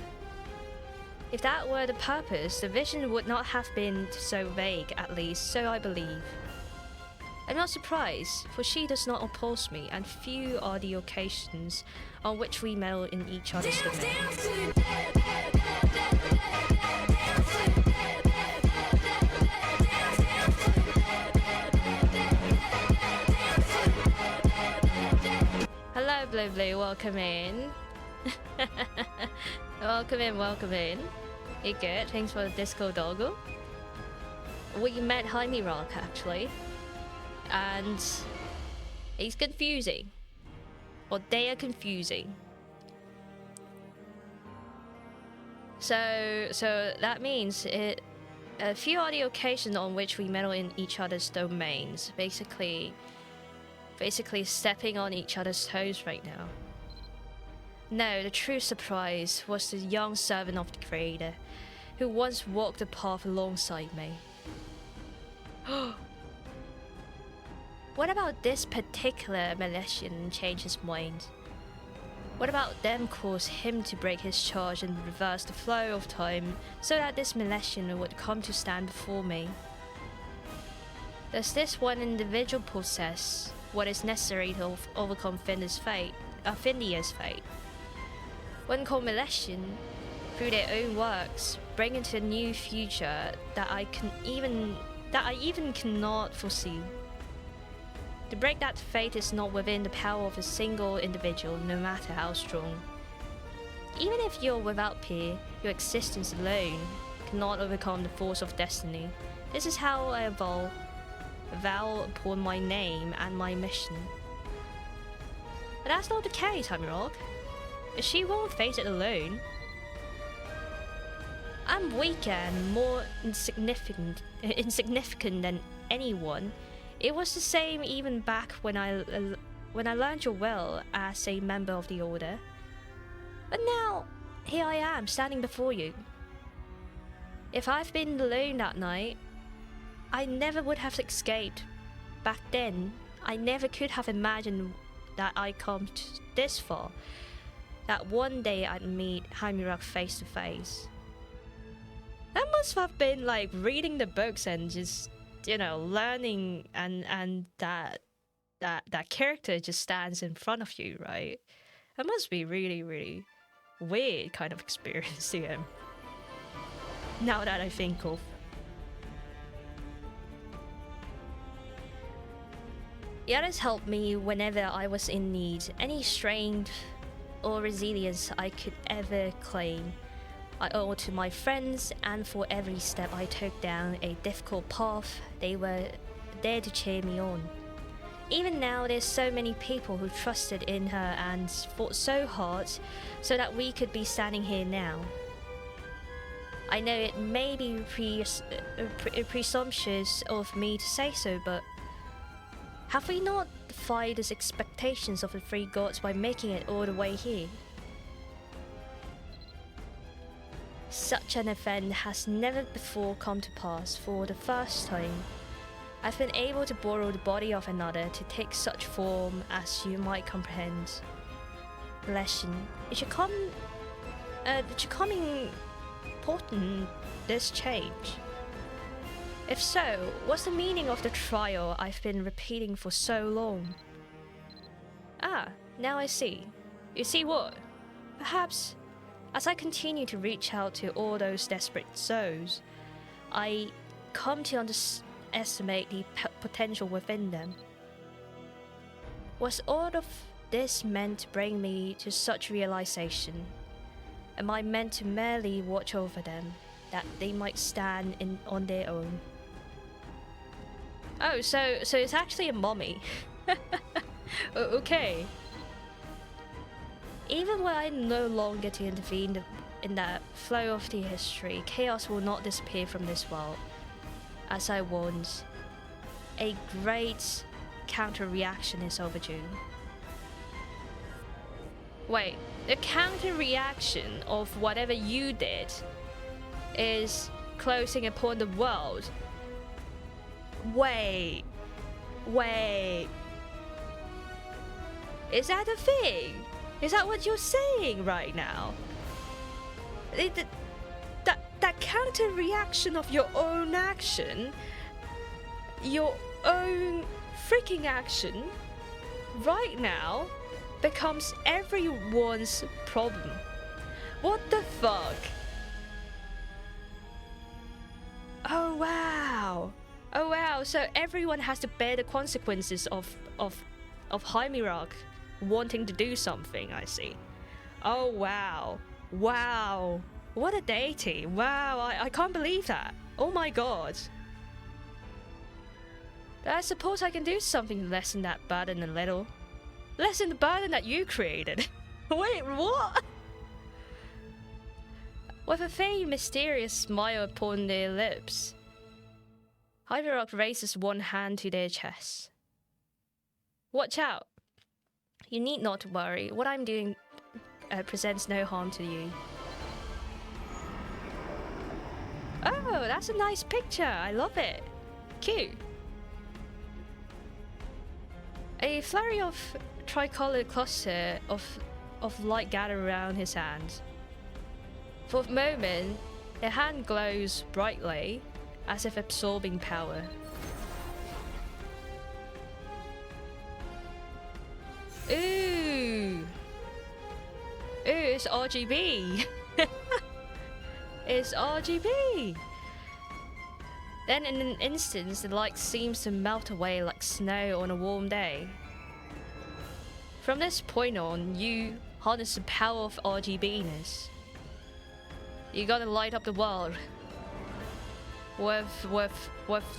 A: If that were the purpose, the vision would not have been so vague, at least, so I believe. I'm not surprised, for she does not oppose me, and few are the occasions on which we meddle in each other's domain. Hello, Blue Blue, welcome in. Welcome in, welcome in. You good? Thanks for the disco doggo. We met Jaime Rock actually, and he's confusing, or they are confusing. So that means a few are the occasions on which we meddle in each other's domains. Basically stepping on each other's toes right now. No, the true surprise was the young servant of the Creator, who once walked the path alongside me. What about this particular Milesian change his mind? What about them cause him to break his charge and reverse the flow of time so that this Milesian would come to stand before me? Does this one individual possess what is necessary to overcome Findia's fate? When called Milesian, through their own works, bring into a new future that I even cannot foresee. To break that fate is not within the power of a single individual, no matter how strong. Even if you're without peer, your existence alone cannot overcome the force of destiny. This is how I vow upon my name and my mission. But that's not the case, Hamirog. She won't face it alone. I'm weaker and more insignificant than anyone. It was the same even back when I learned your will as a member of the Order. But now, here I am, standing before you. If I've been alone that night, I never would have escaped. Back then, I never could have imagined that I'd come this far. That one day I'd meet Hamirak face to face. That must have been like reading the books and just, you know, learning and that character just stands in front of you, right? That must be really, really weird kind of experience to him. Now that I think of. The others helped me whenever I was in need. Any strength or resilience I could ever claim, I owe to my friends, and for every step I took down a difficult path, they were there to cheer me on. Even now, there's so many people who trusted in her and fought so hard so that we could be standing here now. I know it may be presumptuous of me to say so, but have we not defied the expectations of the three gods by making it all the way here? Such an event has never before come to pass. For the first time, I've been able to borrow the body of another to take such form as you might comprehend. Lesson, it should come important, this change. If so, what's the meaning of the trial I've been repeating for so long? Ah, now I see. You see what? Perhaps, as I continue to reach out to all those desperate souls, I come to underestimate the potential within them. Was all of this meant to bring me to such realization? Am I meant to merely watch over them, that they might stand on their own? Oh, so it's actually a mommy. Okay. Even when I no longer to intervene in the flow of the history, chaos will not disappear from this world. As I warned, a great counter-reaction is overdue. Wait, the counter-reaction of whatever you did is closing upon the world. Wait. Is that a thing? Is that what you're saying right now? That counter-reaction of your own action, your own freaking action, right now, becomes everyone's problem. What the fuck? Oh wow. Oh wow, so everyone has to bear the consequences of Hymirok wanting to do something, I see. Oh wow. Wow. What a deity. Wow, I can't believe that. Oh my god. I suppose I can do something to lessen that burden a little. Lessen the burden that you created. Wait, what? With a faint mysterious smile upon their lips, Hymirok raises one hand to their chest. Watch out. You need not worry. What I'm doing presents no harm to you. Oh, that's a nice picture. I love it. Cute. A flurry of tricolored cluster of light gather around his hand. For a moment, the hand glows brightly, as if absorbing power. Ooh! Ooh, it's RGB! It's RGB! Then in an instant, the light seems to melt away like snow on a warm day. From this point on, you harness the power of RGBness. You gotta light up the world with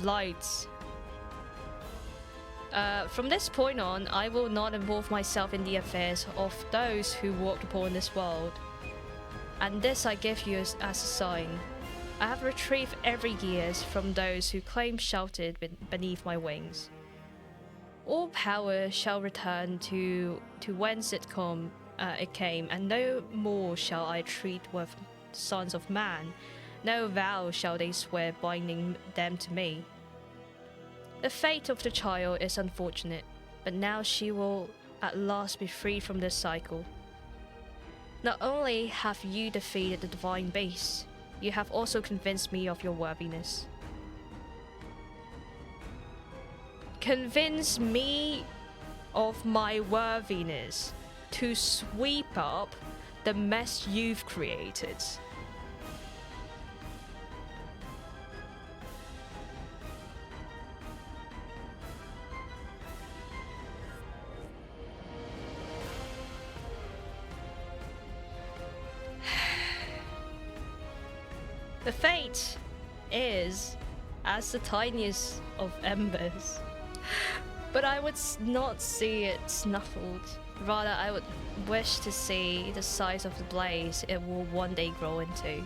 A: lights. From this point on, I will not involve myself in the affairs of those who walk upon this world. And this I give you as a sign. I have retrieved every gears from those who claim sheltered beneath my wings. All power shall return to whence it came, and no more shall I treat with sons of man. No vow shall they swear binding them to me. The fate of the child is unfortunate, but now she will at last be freed from this cycle. Not only have you defeated the divine beast, you have also convinced me of your worthiness. Convince me of my worthiness to sweep up the mess you've created. The fate is as the tiniest of embers, but I would not see it snuffled. Rather, I would wish to see the size of the blaze it will one day grow into.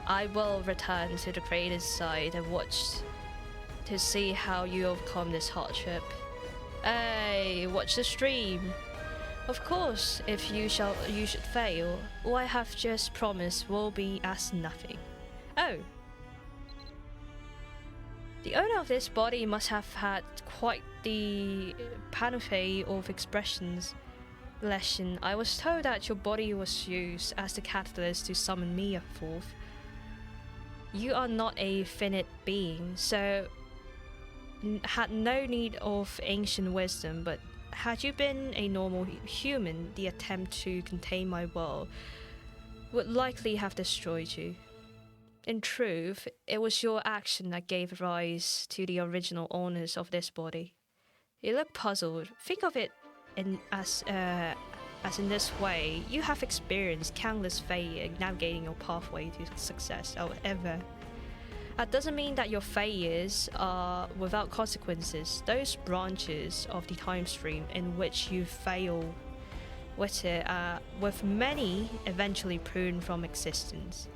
A: I will return to the creator's side and watch to see how you overcome this hardship. Hey, watch the stream. Of course, if you should fail, all I have just promised will be as nothing. Oh. The owner of this body must have had quite the panoply of expressions. Lesson, I was told that your body was used as the catalyst to summon me forth. You are not a finite being, so had no need of ancient wisdom, but had you been a normal human, the attempt to contain my world would likely have destroyed you. In truth, it was your action that gave rise to the original owners of this body. You look puzzled. Think of it as in this way. You have experienced countless failure navigating your pathway to success. However, that doesn't mean that your failures are without consequences. Those branches of the time stream in which you fail with many eventually pruned from existence.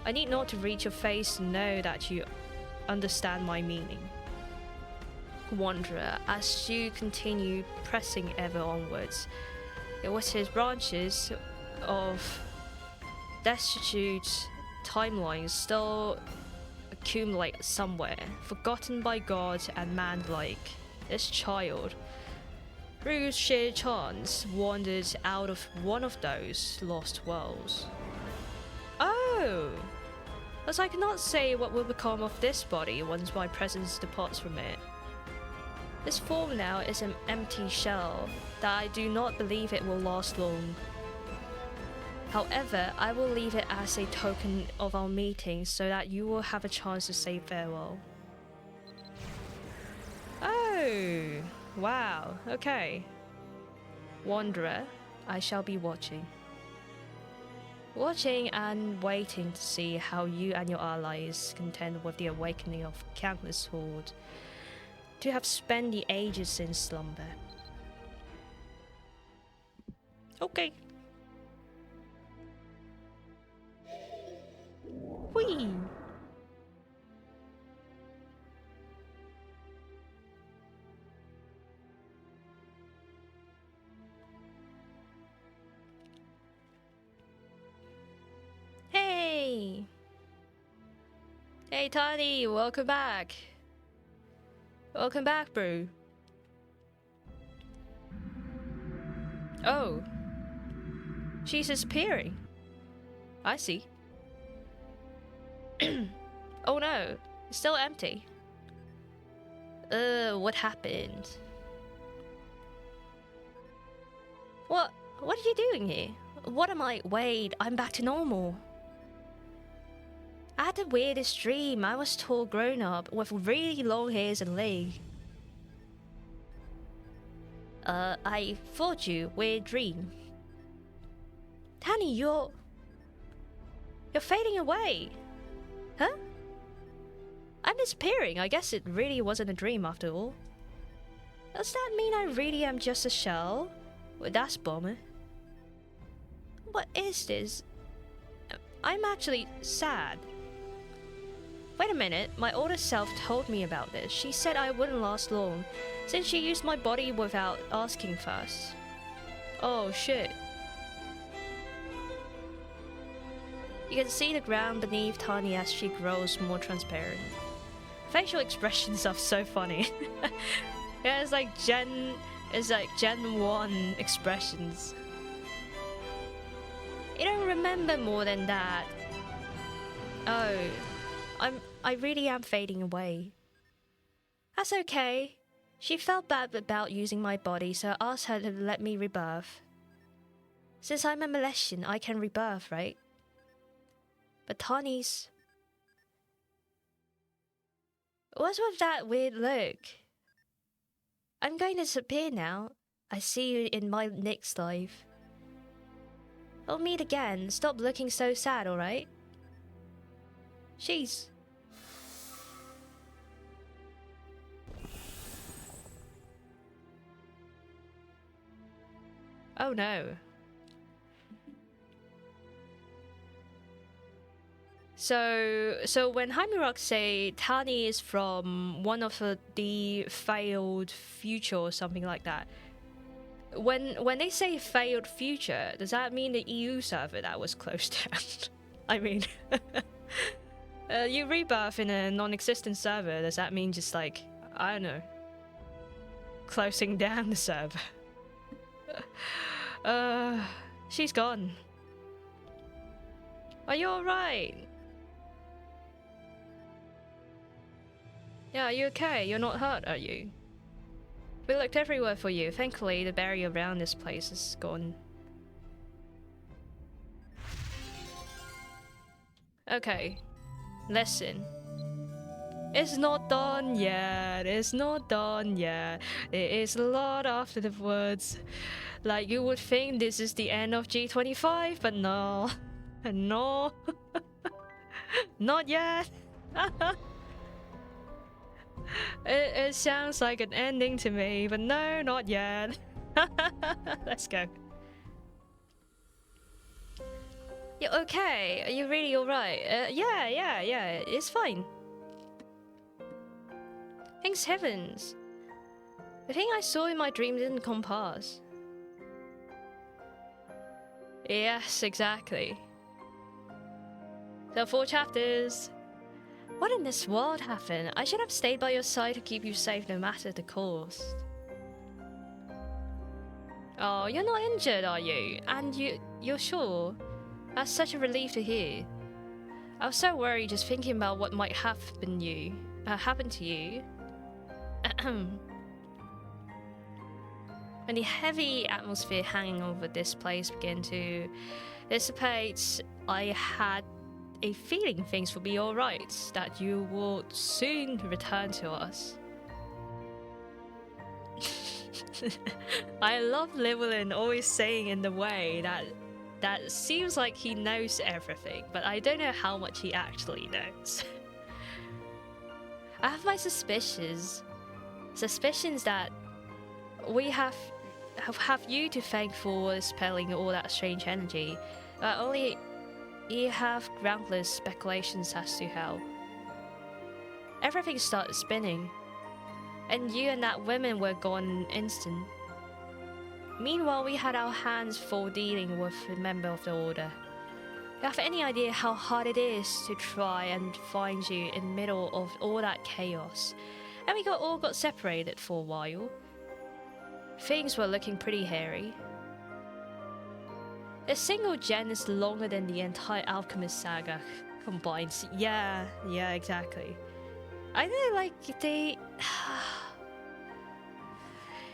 A: I need not to read your face to know that you understand my meaning. Wanderer, as you continue pressing ever onwards, it was his branches of destitute timelines still accumulate somewhere, forgotten by God and man alike. This child, through sheer chance, wandered out of one of those lost worlds. Oh! As I cannot say what will become of this body once my presence departs from it. This form now is an empty shell that I do not believe it will last long. However, I will leave it as a token of our meeting so that you will have a chance to say farewell. Oh, wow, okay. Wanderer, I shall be watching. Watching and waiting to see how you and your allies contend with the awakening of countless horde to have spent the ages in slumber. Okay. Whee! Hey! Hey Tani, welcome back. Welcome back, bro. Oh. She's disappearing. I see. Oh no, it's still empty. What happened? What are you doing here? What am I? Wait, I'm back to normal. I had the weirdest dream. I was tall grown up with really long hairs and legs. I thought you weird dream. Tani, you're fading away. Huh? I'm disappearing. I guess it really wasn't a dream after all. Does that mean I really am just a shell? Well, that's bummer. What is this? I'm actually sad. Wait a minute, my older self told me about this. She said I wouldn't last long, since she used my body without asking first. Oh shit. You can see the ground beneath Tani as she grows more transparent. Facial expressions are so funny. Yeah, it's like Gen 1 expressions. You don't remember more than that. Oh, I really am fading away. That's okay. She felt bad about using my body, so I asked her to let me rebirth. Since I'm a Malaysian, I can rebirth, right? But Tani's... What's with that weird look? I'm going to disappear now. I see you in my next life. We'll meet again. Stop looking so sad, alright? Jeez. Oh no. So when Hymirok say Tani is from one of the failed future or something like that, when they say failed future, does that mean the EU server that was closed down? I mean, you rebirth in a non-existent server, does that mean just like, I don't know, closing down the server? She's gone. Are you alright? Yeah, are you okay? You're not hurt, are you? We looked everywhere for you. Thankfully, the barrier around this place is gone. Okay. Listen. It's not done yet. It's not done yet. There is a lot after the words. Like you would think this is the end of G25, but no. No. Not yet. It sounds like an ending to me, but no, not yet. Let's go. You're okay? Are you really alright? Yeah, it's fine. Thanks heavens. The thing I saw in my dream didn't come past. Yes, exactly. So 4 chapters. What in this world happened? I should have stayed by your side to keep you safe no matter the cost. Oh, you're not injured, are you? And you're sure? That's such a relief to hear. I was so worried just thinking about what might happen to you. When the heavy atmosphere hanging over this place began to dissipate, I had a feeling things would be alright, that you would soon return to us. I love Llewellyn always saying in the way that seems like he knows everything, but I don't know how much he actually knows. I have my suspicions that we have you to thank for dispelling all that strange energy. Only you have groundless speculations as to how. Everything started spinning, and you and that woman were gone in an instant. Meanwhile, we had our hands full dealing with a member of the Order. You have any idea how hard it is to try and find you in the middle of all that chaos? And we all got separated for a while. Things were looking pretty hairy. A single gen is longer than the entire Alchemist saga combined. Yeah, exactly. I know, like, they...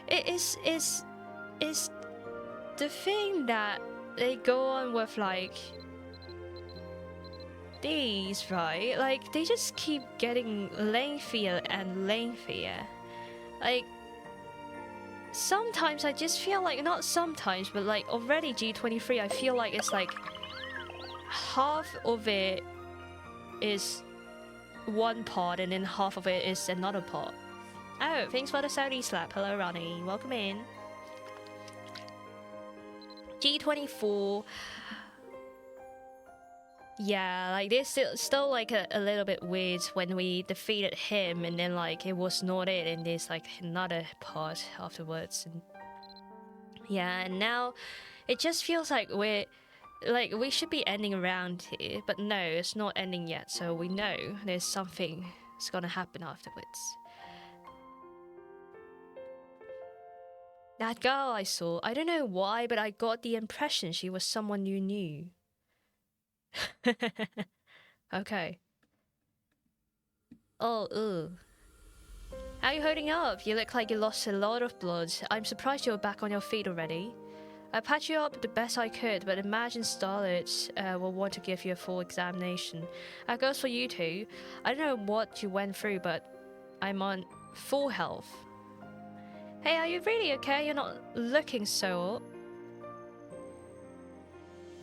A: It is the thing that they go on with, like, these, right? Like, they just keep getting lengthier and lengthier. Like, sometimes I just feel like, not sometimes, but like already G23, I feel like it's like half of it is one part and then half of it is another part. Oh, thanks for the Saudi slap. Hello, Ronnie. Welcome in. G24. Yeah, like this still like a little bit weird when we defeated him and then like it was not it and there's like another part afterwards. And yeah, and now it just feels like we should be ending around here, but no, it's not ending yet, so we know there's something that's gonna happen afterwards. That girl I saw, I don't know why, but I got the impression she was someone you knew. Okay. Oh, ugh. How are you holding up? You look like you lost a lot of blood. I'm surprised you're back on your feet already. I patched you up the best I could, but imagine Starlet will want to give you a full examination. That goes for you too. I don't know what you went through, but I'm on full health. Hey, are you really okay? You're not looking so up.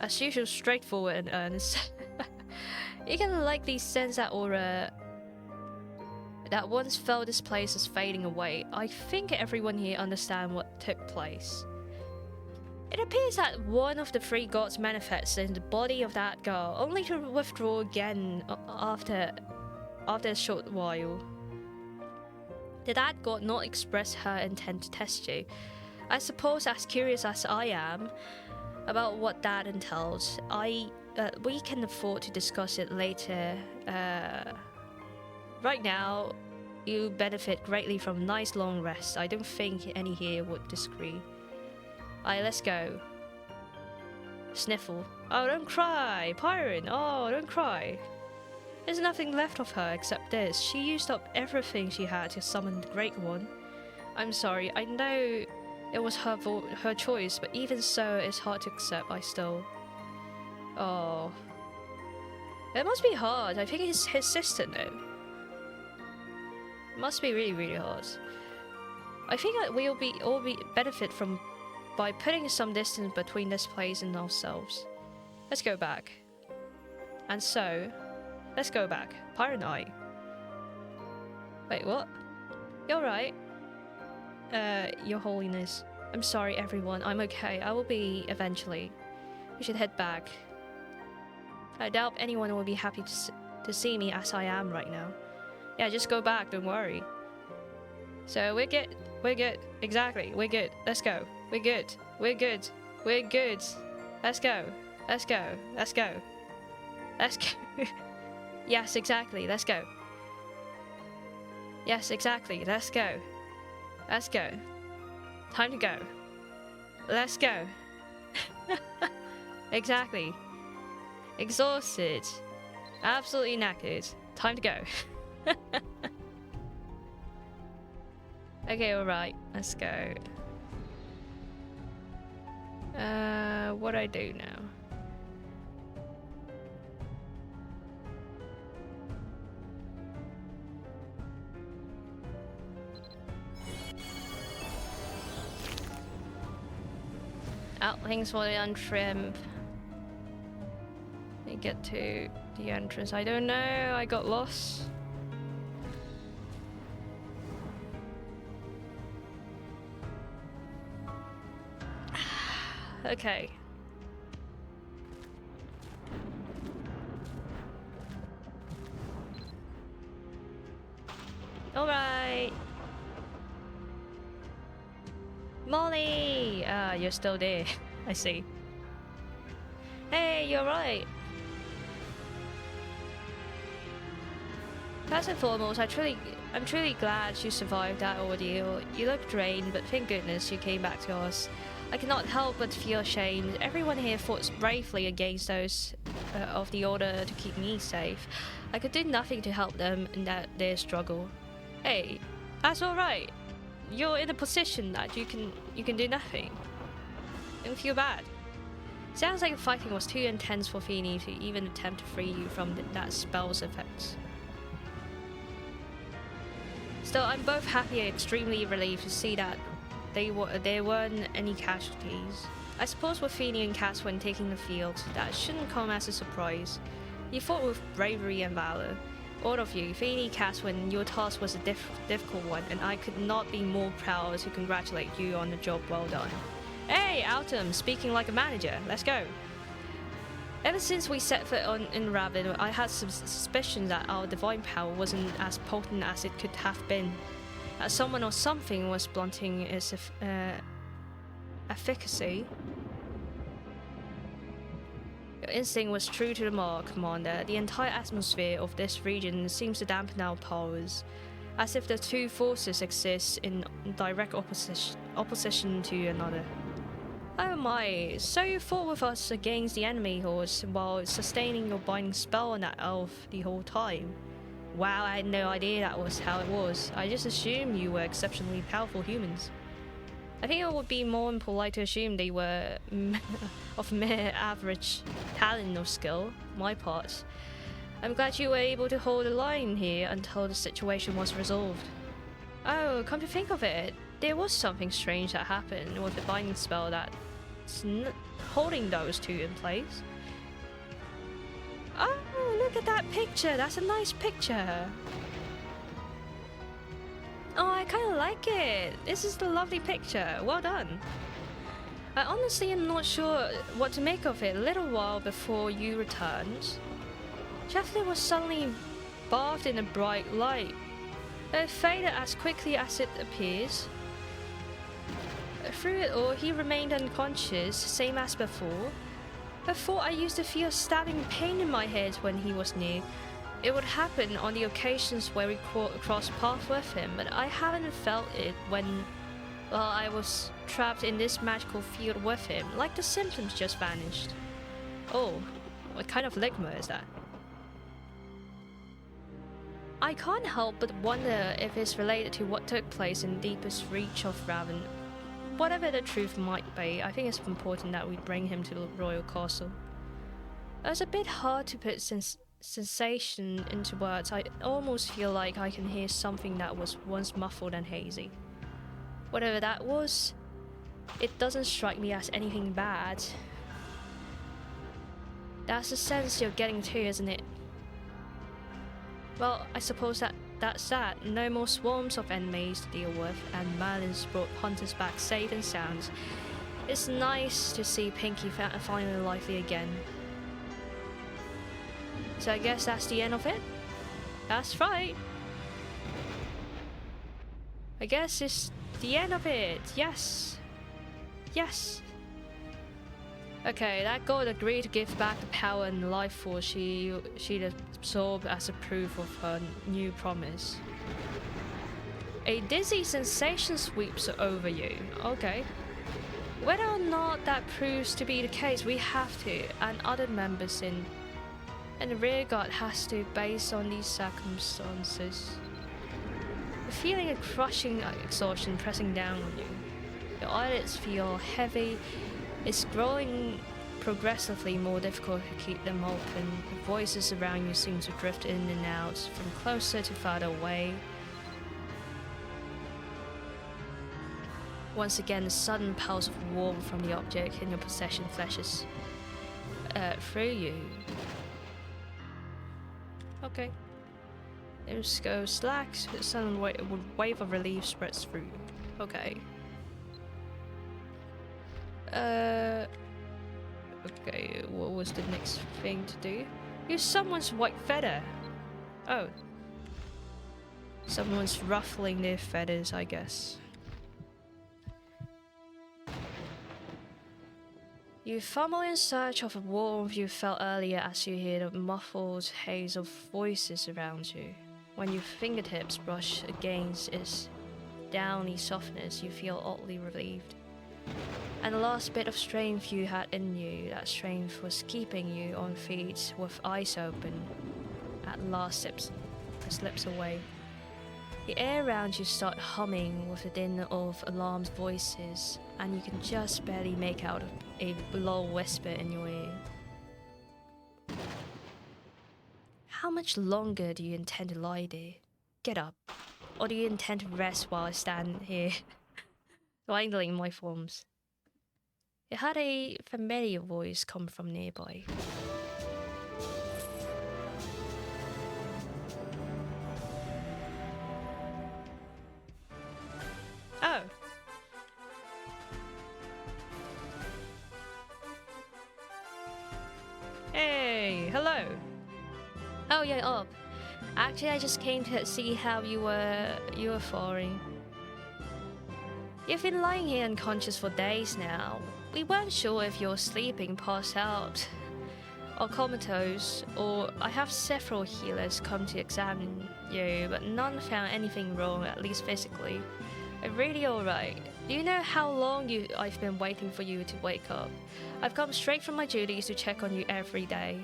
A: As usual, straightforward and earnest. You can likely sense that aura that once felt this place is fading away. I think everyone here understands what took place. It appears that one of the 3 gods manifested in the body of that girl, only to withdraw again after a short while. Did that god not express her intent to test you? I suppose, as curious as I am about what that entails, we can afford to discuss it later. Right now, you benefit greatly from a nice long rest. I don't think any here would disagree. Alright, let's go. Sniffle. Oh, don't cry! Pyron! Oh, don't cry! There's nothing left of her except this. She used up everything she had to summon the Great One. I'm sorry, I know it was her choice, but even so, it's hard to accept. I still... Oh... It must be hard. I think his sister though. It must be really, really hard. I think that we'll all benefit from by putting some distance between this place and ourselves. Let's go back. And so, let's go back. Pyre and I. Wait, what? You're right. Your Holiness. I'm sorry, everyone. I'm okay. I will be eventually. We should head back. I doubt anyone will be happy to see me as I am right now. Yeah, just go back, don't worry. So we're good. We're good. Exactly. We're good. Let's go. We're good. We're good. We're good. Let's go. Let's go. Let's go. Let's go. Yes, exactly. Let's go. Yes, exactly. Let's go. Let's go. Time to go. Let's go. Exactly. Exhausted. Absolutely knackered. Time to go. Okay, alright. Let's go. What do I do now? Oh, thanks for the untrim. Let me get to the entrance. I don't know, I got lost. Okay. Alright. Molly! Ah, you're still there. I see. Hey, you're right. First and foremost, I'm truly glad you survived that ordeal. You look drained, but thank goodness you came back to us. I cannot help but feel ashamed. Everyone here fought bravely against those of the Order to keep me safe. I could do nothing to help them in their struggle. Hey, that's alright. You're in a position that you can do nothing. Don't feel bad. Sounds like the fighting was too intense for Feeny to even attempt to free you from that spell's effects. Still, I'm both happy and extremely relieved to see that there weren't any casualties. I suppose with Feeny and Caswin taking the field, that shouldn't come as a surprise. You fought with bravery and valor. All of you, Feeny, Caswin, your task was a difficult one, and I could not be more proud to congratulate you on the job well done. Hey, Autumn, speaking like a manager, let's go. Ever since we set foot in Raven, I had some suspicion that our divine power wasn't as potent as it could have been. That someone or something was blunting its efficacy. Your instinct was true to the mark, Commander. The entire atmosphere of this region seems to dampen our powers, as if the two forces exist in direct opposition to another. Oh my, so you fought with us against the enemy horse while sustaining your binding spell on that elf the whole time? Wow, I had no idea that was how it was. I just assumed you were exceptionally powerful humans. I think it would be more impolite to assume they were of mere average talent or skill, my part. I'm glad you were able to hold the line here until the situation was resolved. Oh, come to think of it, there was something strange that happened with the binding spell that's holding those two in place. Oh, look at that picture, that's a nice picture. Oh, I kind of like it. This is the lovely picture. Well done. I honestly am not sure what to make of it. A little while before you returned, Jeffley was suddenly bathed in a bright light. It faded as quickly as it appears. Through it all, he remained unconscious, same as before. I thought I used to feel stabbing pain in my head when he was near. It would happen on the occasions where we crossed paths with him, but I haven't felt it when, well, I was trapped in this magical field with him, like the symptoms just vanished. Oh, what kind of ligma is that? I can't help but wonder if it's related to what took place in the deepest reach of Raven. Whatever the truth might be, I think it's important that we bring him to the royal castle. It's a bit hard to put sensation into words. I almost feel like I can hear something that was once muffled and hazy. Whatever that was, it doesn't strike me as anything bad. That's the sense you're getting to, isn't it? Well, I suppose that's that. No more swarms of enemies to deal with, and Merlin's brought hunters back safe and sound. It's nice to see Pinky finally lively again. So I guess that's the end of it? That's right. I guess it's the end of it. Yes. Yes. Okay, that god agreed to give back the power and life force she'd absorbed as a proof of her new promise. A dizzy sensation sweeps over you. Okay. Whether or not that proves to be the case, we have to, and other members in the rearguard has to, based on these circumstances. The feeling of crushing exhaustion pressing down on you. Your eyelids feel heavy. It's growing progressively more difficult to keep them open. The voices around you seem to drift in and out, from closer to farther away. Once again, a sudden pulse of warmth from the object in your possession flashes through you. Okay. It just goes slack, a sudden wave of relief spreads through. Okay. Okay, what was the next thing to do? Use someone's white feather. Oh. Someone's ruffling their feathers, I guess. You fumble in search of a warmth you felt earlier as you hear the muffled haze of voices around you. When your fingertips brush against its downy softness, you feel oddly relieved. And the last bit of strength you had in you, that strength was keeping you on feet with eyes open, at last slips away. The air around you starts humming with the din of alarmed voices, and you can just barely make out a low whisper in your ear. How much longer do you intend to lie there? Get up. Or do you intend to rest while I stand here, dangling my forms? It had a familiar voice come from nearby. Oh. Hey, hello. Oh yeah, up. Actually, I just came to see how you were faring. You've been lying here unconscious for days now. We weren't sure if you're sleeping, passed out, or comatose, or I have several healers come to examine you, but none found anything wrong, at least physically. Really alright. Do you know how long I've been waiting for you to wake up? I've come straight from my duties to check on you every day.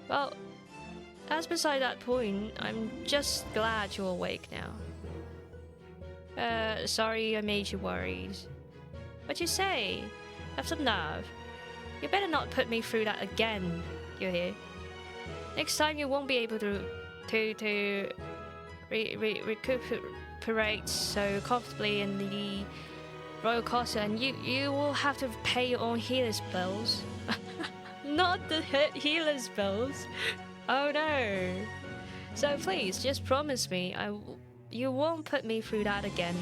A: Well, that's beside that point. I'm just glad you're awake now. Sorry I made you worried. What you say? Have some nerve. You better not put me through that again, you hear? Next time you won't be able to recuperate so comfortably in the royal castle, and you will have to pay your own healer's bills. Not the healer's bills. Oh no. So please, just promise me you won't put me through that again.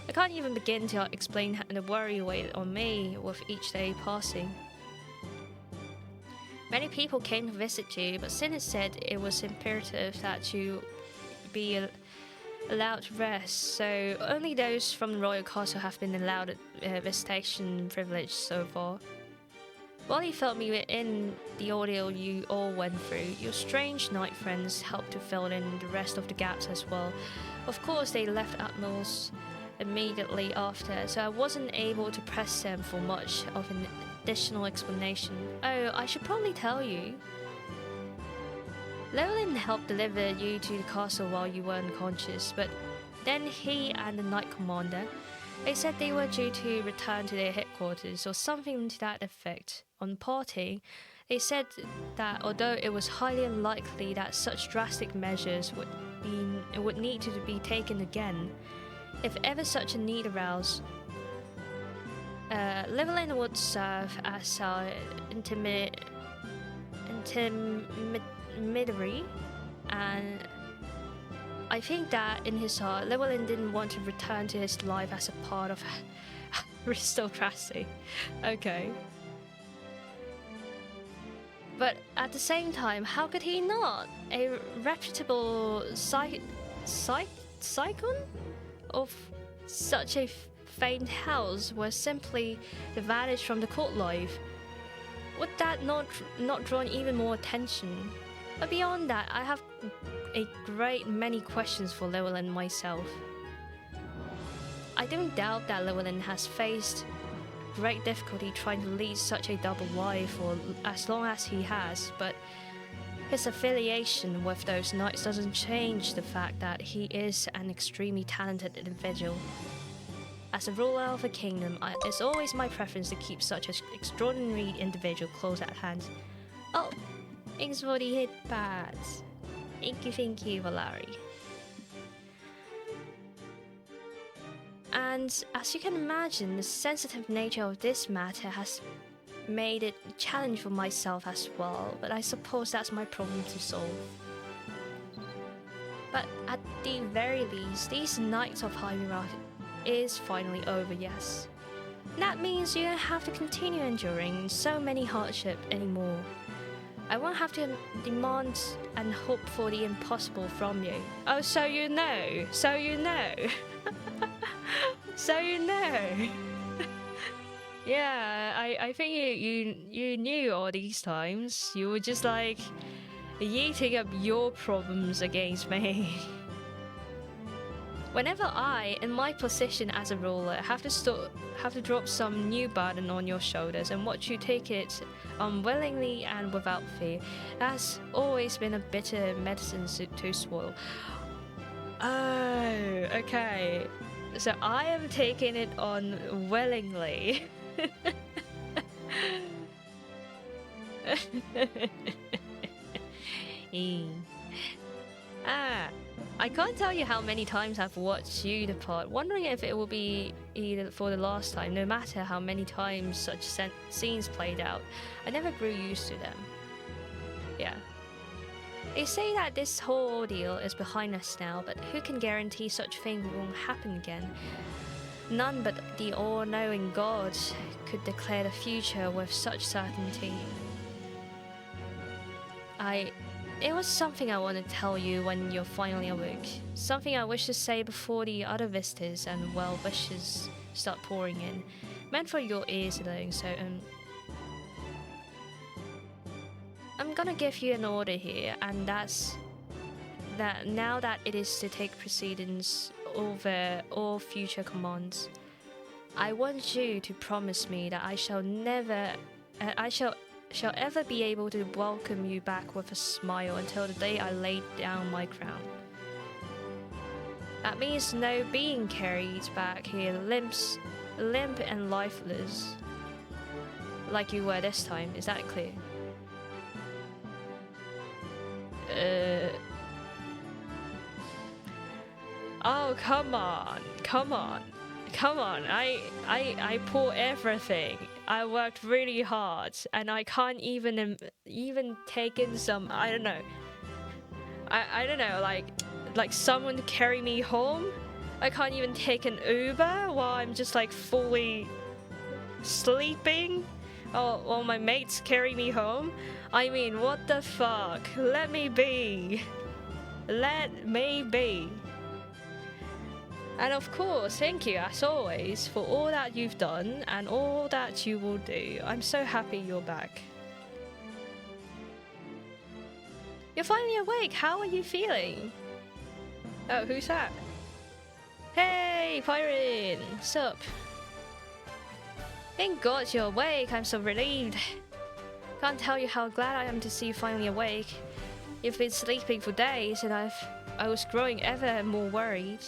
A: I can't even begin to explain the worry weight on me with each day passing. Many people came to visit you, but Synod said it was imperative that you be allowed to rest, so only those from the royal castle have been allowed visitation privilege so far. While you felt me in the ordeal you all went through, your strange night friends helped to fill in the rest of the gaps as well. Of course, they left Atmos immediately after, so I wasn't able to press them for much of an additional explanation. Oh, I should probably tell you. Llewellyn helped deliver you to the castle while you were unconscious, but then he and the Knight Commander, they said they were due to return to their headquarters or something to that effect. On parting, they said that although it was highly unlikely that such drastic measures would need to be taken again, if ever such a need arose, Llewellyn would serve as our intermediary, and I think that in his heart, Llewellyn didn't want to return to his life as a part of aristocracy. Okay. But at the same time, how could he not? A reputable scion of such a famed house was simply to vanish from the court life. Would that not draw even more attention? But beyond that, I have a great many questions for Llewellyn myself. I don't doubt that Llewellyn has faced great difficulty trying to lead such a double life for as long as he has, but his affiliation with those knights doesn't change the fact that he is an extremely talented individual. As a ruler of a kingdom, it's always my preference to keep such an extraordinary individual close at hand. Oh, thanks for the hit pads. Thank you, Valari. And as you can imagine, the sensitive nature of this matter has made it a challenge for myself as well, but I suppose that's my problem to solve. But at the very least, these Knights of Hyrule is finally over, yes. That means you don't have to continue enduring so many hardships anymore. I won't have to demand and hope for the impossible from you. Oh, so you know. So you know. So you know. Yeah, I think you knew all these times. You were just like yeeting up your problems against me. Whenever I, in my position as a ruler, have to drop some new burden on your shoulders and watch you take it unwillingly and without fear, that's always been a bitter medicine to swallow. Oh, okay. So I am taking it on willingly. I can't tell you how many times I've watched you depart, wondering if it will be either for the last time. No matter how many times such scenes played out, I never grew used to them. Yeah. They say that this whole ordeal is behind us now, but who can guarantee such thing won't happen again? None but the all-knowing God could declare the future with such certainty. It was something I want to tell you when you're finally awake. Something I wish to say before the other visitors and well wishes start pouring in. Meant for your ears alone, so I'm gonna give you an order here, and that's that now that it is to take precedence over all future commands. I want you to promise me that I shall ever be able to welcome you back with a smile until the day I laid down my crown. That means no being carried back here limp and lifeless, like you were this time. Is that clear? Oh, come on. I pour everything. I worked really hard, and I can't even take in some. I don't know. I don't know, like someone to carry me home. I can't even take an Uber while I'm just like fully sleeping. While my mates carry me home. I mean, what the fuck? Let me be. Let me be. And of course, thank you as always for all that you've done and all that you will do. I'm so happy you're back. You're finally awake. How are you feeling? Oh, who's that? Hey, Pyrin! Sup? Thank God you're awake. I'm so relieved. Can't tell you how glad I am to see you finally awake. You've been sleeping for days and I was growing ever more worried.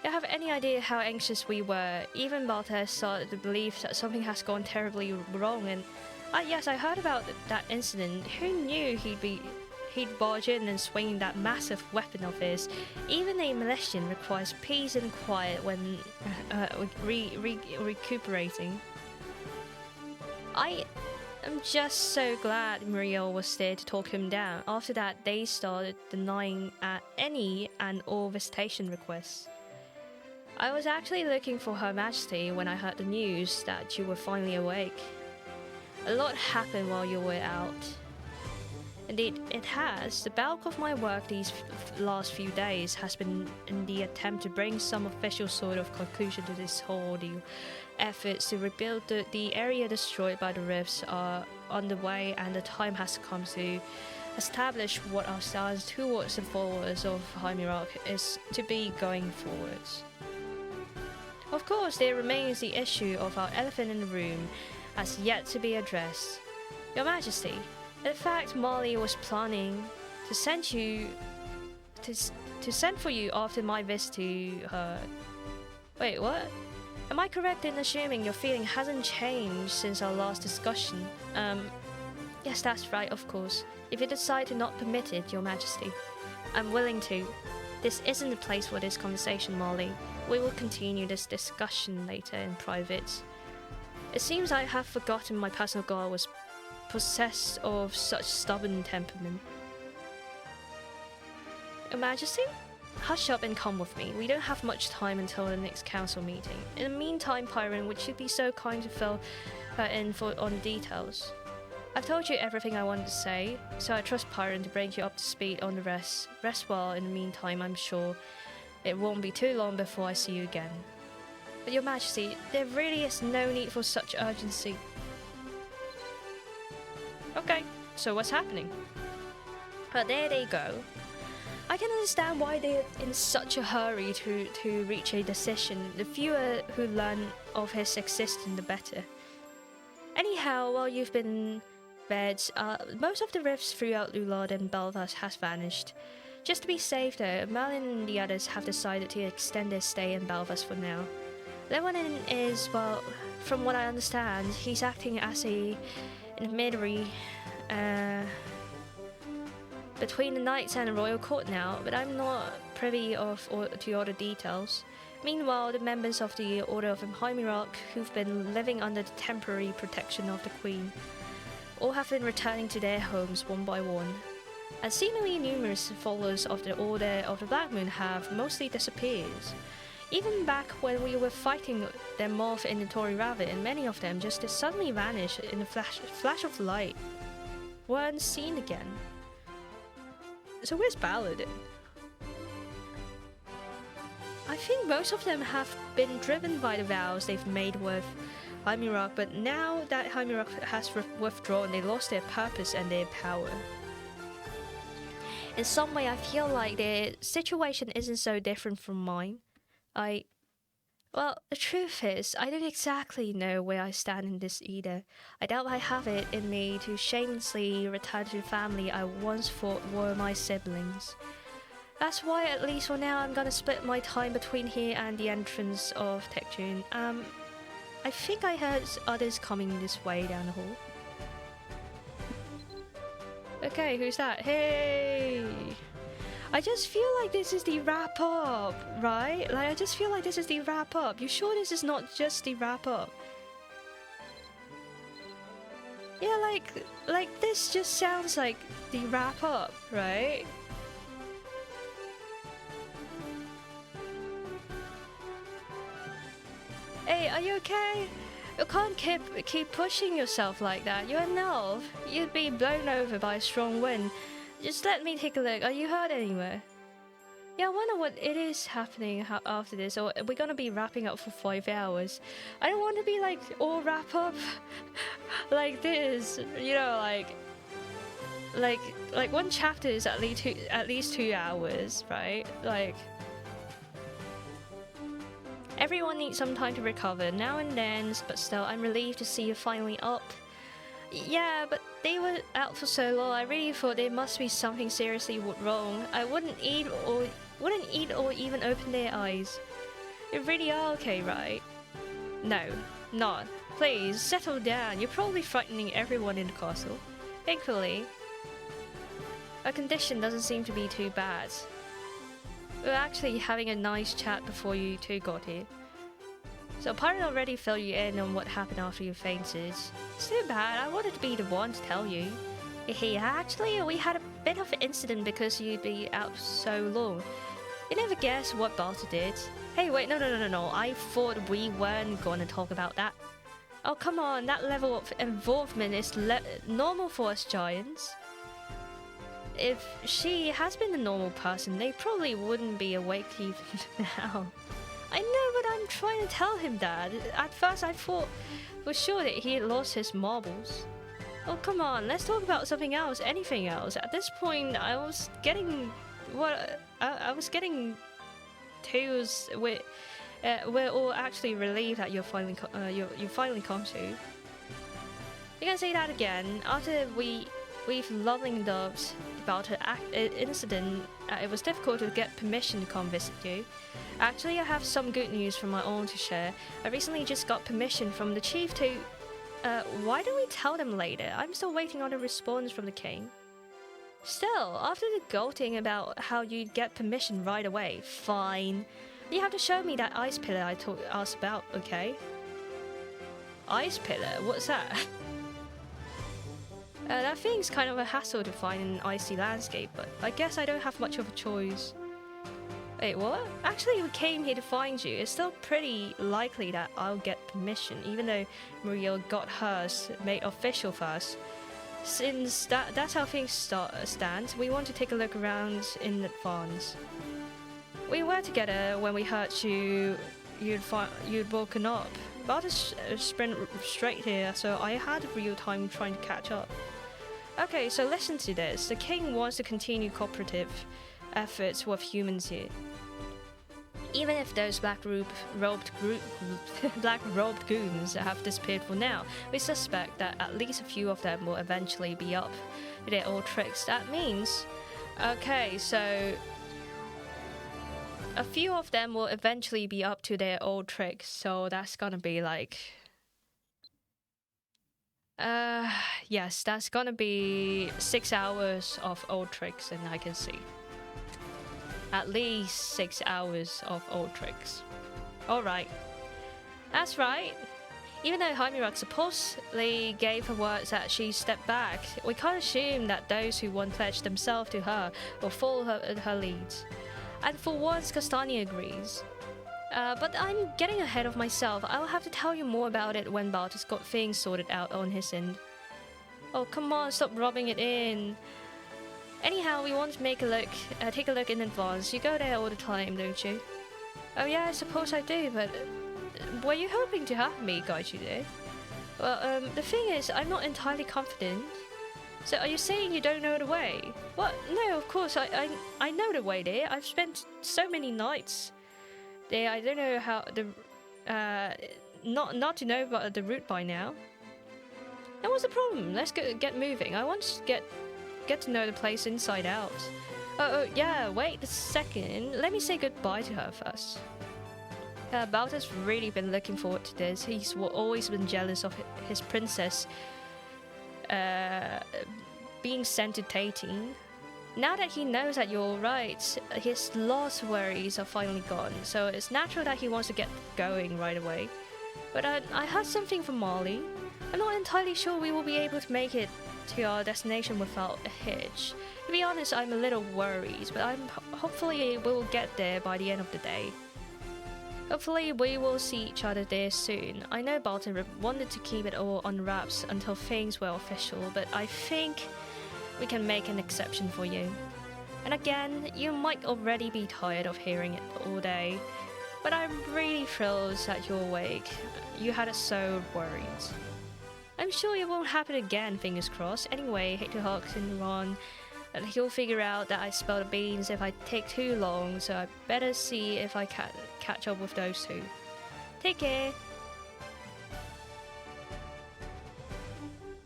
A: You have any idea how anxious we were? Even Balthus started to believe that something has gone terribly wrong, and yes, I heard about that incident. Who knew he'd barge in and swing that massive weapon of his? Even a Milesian requires peace and quiet when recuperating. I am just so glad Muriel was there to talk him down. After that, they started denying any and all visitation requests. I was actually looking for Her Majesty when I heard the news that you were finally awake. A lot happened while you were out. Indeed, it has. The bulk of my work these last few days has been in the attempt to bring some official sort of conclusion to this whole ordeal. Efforts to rebuild the area destroyed by the rifts are underway, and the time has come to establish what our stance towards the followers of Jaime Rock is to be going forwards. Of course, there remains the issue of our elephant in the room, as yet to be addressed. Your Majesty, in fact, Molly was planning to send you to send for you after my visit to her. Wait, what? Am I correct in assuming your feeling hasn't changed since our last discussion? Yes, that's right, of course. If you decide to not permit it, Your Majesty, I'm willing to. This isn't the place for this conversation, Molly. We will continue this discussion later in private. It seems I have forgotten my personal guard was possessed of such stubborn temperament. Your Majesty? Hush up and come with me. We don't have much time until the next council meeting. In the meantime, Pyron, would you be so kind to fill her in on the details? I've told you everything I wanted to say, so I trust Pyron to bring you up to speed on the rest. Rest well in the meantime. I'm sure it won't be too long before I see you again. But Your Majesty, there really is no need for such urgency. Okay, so what's happening? But there they go. I can understand why they're in such a hurry to reach a decision. The fewer who learn of his existence, the better. Anyhow, while you've been bed, most of the rifts throughout Lulard and Belfast has vanished. Just to be safe though, Merlin and the others have decided to extend their stay in Belfast for now. Lewanin is, well, from what I understand, he's acting as an intermediary between the Knights and the Royal Court now, but I'm not privy to all the details. Meanwhile, the members of the Order of Jaime Rock, who've been living under the temporary protection of the Queen, all have been returning to their homes one by one, and seemingly numerous followers of the Order of the Black Moon have mostly disappeared. Even back when we were fighting their moth in the Tory Rabbit, and many of them just suddenly vanished in a flash of light, weren't seen again. So where's Paladin? I think most of them have been driven by the vows they've made with Jaime Rock, but now that Jaime Rock has withdrawn, they lost their purpose and their power. In some way, I feel like their situation isn't so different from mine. Well, the truth is, I don't exactly know where I stand in this either. I doubt I have it in me to shamelessly return to the family I once thought were my siblings. That's why, at least for now, I'm gonna split my time between here and the entrance of Tectune. I think I heard others coming this way down the hall. Okay, who's that? Hey! I just feel like this is the wrap up, right? Like, I just feel like this is the wrap up. You sure this is not just the wrap up? Yeah, like this just sounds like the wrap up, right? Hey, are you okay? You can't keep pushing yourself like that. You're an elf. You'd be blown over by a strong wind. Just let me take a look. Are you hurt anywhere? Yeah, I wonder what it is happening after this. Or are we gonna be wrapping up for 5 hours? I don't want to be like all wrap up like this. You know, like one chapter is at least 2 hours, right? Like. Everyone needs some time to recover, now and then, but still, I'm relieved to see you finally up. Yeah, but they were out for so long, I really thought there must be something seriously wrong. I wouldn't eat or even open their eyes. You really are okay, right? No, not. Please, settle down. You're probably frightening everyone in the castle. Thankfully, her condition doesn't seem to be too bad. We were actually having a nice chat before you two got here. So Pyron already filled you in on what happened after you fainted. It's too bad, I wanted to be the one to tell you. Hey, actually, we had a bit of an incident because you'd be out so long. You never guess what Balta did. Hey, wait, no, I thought we weren't going to talk about that. Oh, come on, that level of involvement is normal for us giants. If she has been a normal person, they probably wouldn't be awake even now. I know, but I'm trying to tell him that. At first I thought for sure that he had lost his marbles. Oh, come on, let's talk about something else, anything else. At this point, I was getting... I was getting tears with... we're all actually relieved that you finally come to. You can say that again. After we've lovingly loved about an incident, it was difficult to get permission to come visit you. Actually, I have some good news from my own to share. I recently just got permission from the chief to... why don't we tell them later? I'm still waiting on a response from the king. Still, after the gloating about how you'd get permission right away, fine. You have to show me that ice pillar I asked about, okay? Ice pillar? What's that? That thing's kind of a hassle to find in an icy landscape, but I guess I don't have much of a choice. Wait, what? Actually, we came here to find you. It's still pretty likely that I'll get permission, even though Maria got hers made official first. Since that's how things stand, we want to take a look around in advance. We were together when we heard you'd woken up. About to sprint straight here, so I had a real time trying to catch up. Okay, so listen to this. The king wants to continue cooperative efforts with humans here. Even if those black-robed goons have disappeared for now, we suspect that at least a few of them will eventually be up to their old tricks. That means... Okay, so... a few of them will eventually be up to their old tricks, so that's gonna be like... yes, that's gonna be 6 hours of old tricks, and I can see. At least 6 hours of old tricks. Alright. That's right. Even though Hymiruk supposedly gave her words that she stepped back, we can't assume that those who once pledged themselves to her will follow her leads. And for once, Castania agrees. But I'm getting ahead of myself. I'll have to tell you more about it when Bart has got things sorted out on his end. Oh, come on, stop rubbing it in. Anyhow, we want to take a look in advance. You go there all the time, don't you? Oh yeah, I suppose I do, but... were you hoping to have me guide you there? Well, the thing is, I'm not entirely confident. So are you saying you don't know the way? What? No, of course, I know the way there. I've spent so many nights there. I don't know how the... not to know about the route by now. And what's the problem? Let's get moving. I want to get to know the place inside out. Oh, yeah, wait a second. Let me say goodbye to her first. Balt has really been looking forward to this. He's always been jealous of his princess being sent to Tatine. Now that he knows that you're alright, his last worries are finally gone, so it's natural that he wants to get going right away. But I heard something from Molly. I'm not entirely sure we will be able to make it to our destination without a hitch. To be honest, I'm a little worried, but hopefully we'll get there by the end of the day. Hopefully we will see each other there soon. I know Balton wanted to keep it all on wraps until things were official, but I think we can make an exception for you. And again, you might already be tired of hearing it all day, but I'm really thrilled that you're awake. You had us so worried. I'm sure it won't happen again, fingers crossed. Anyway, hate to hug Ron, and he'll figure out that I spill the beans if I take too long, so I better see if I catch up with those two. Take care!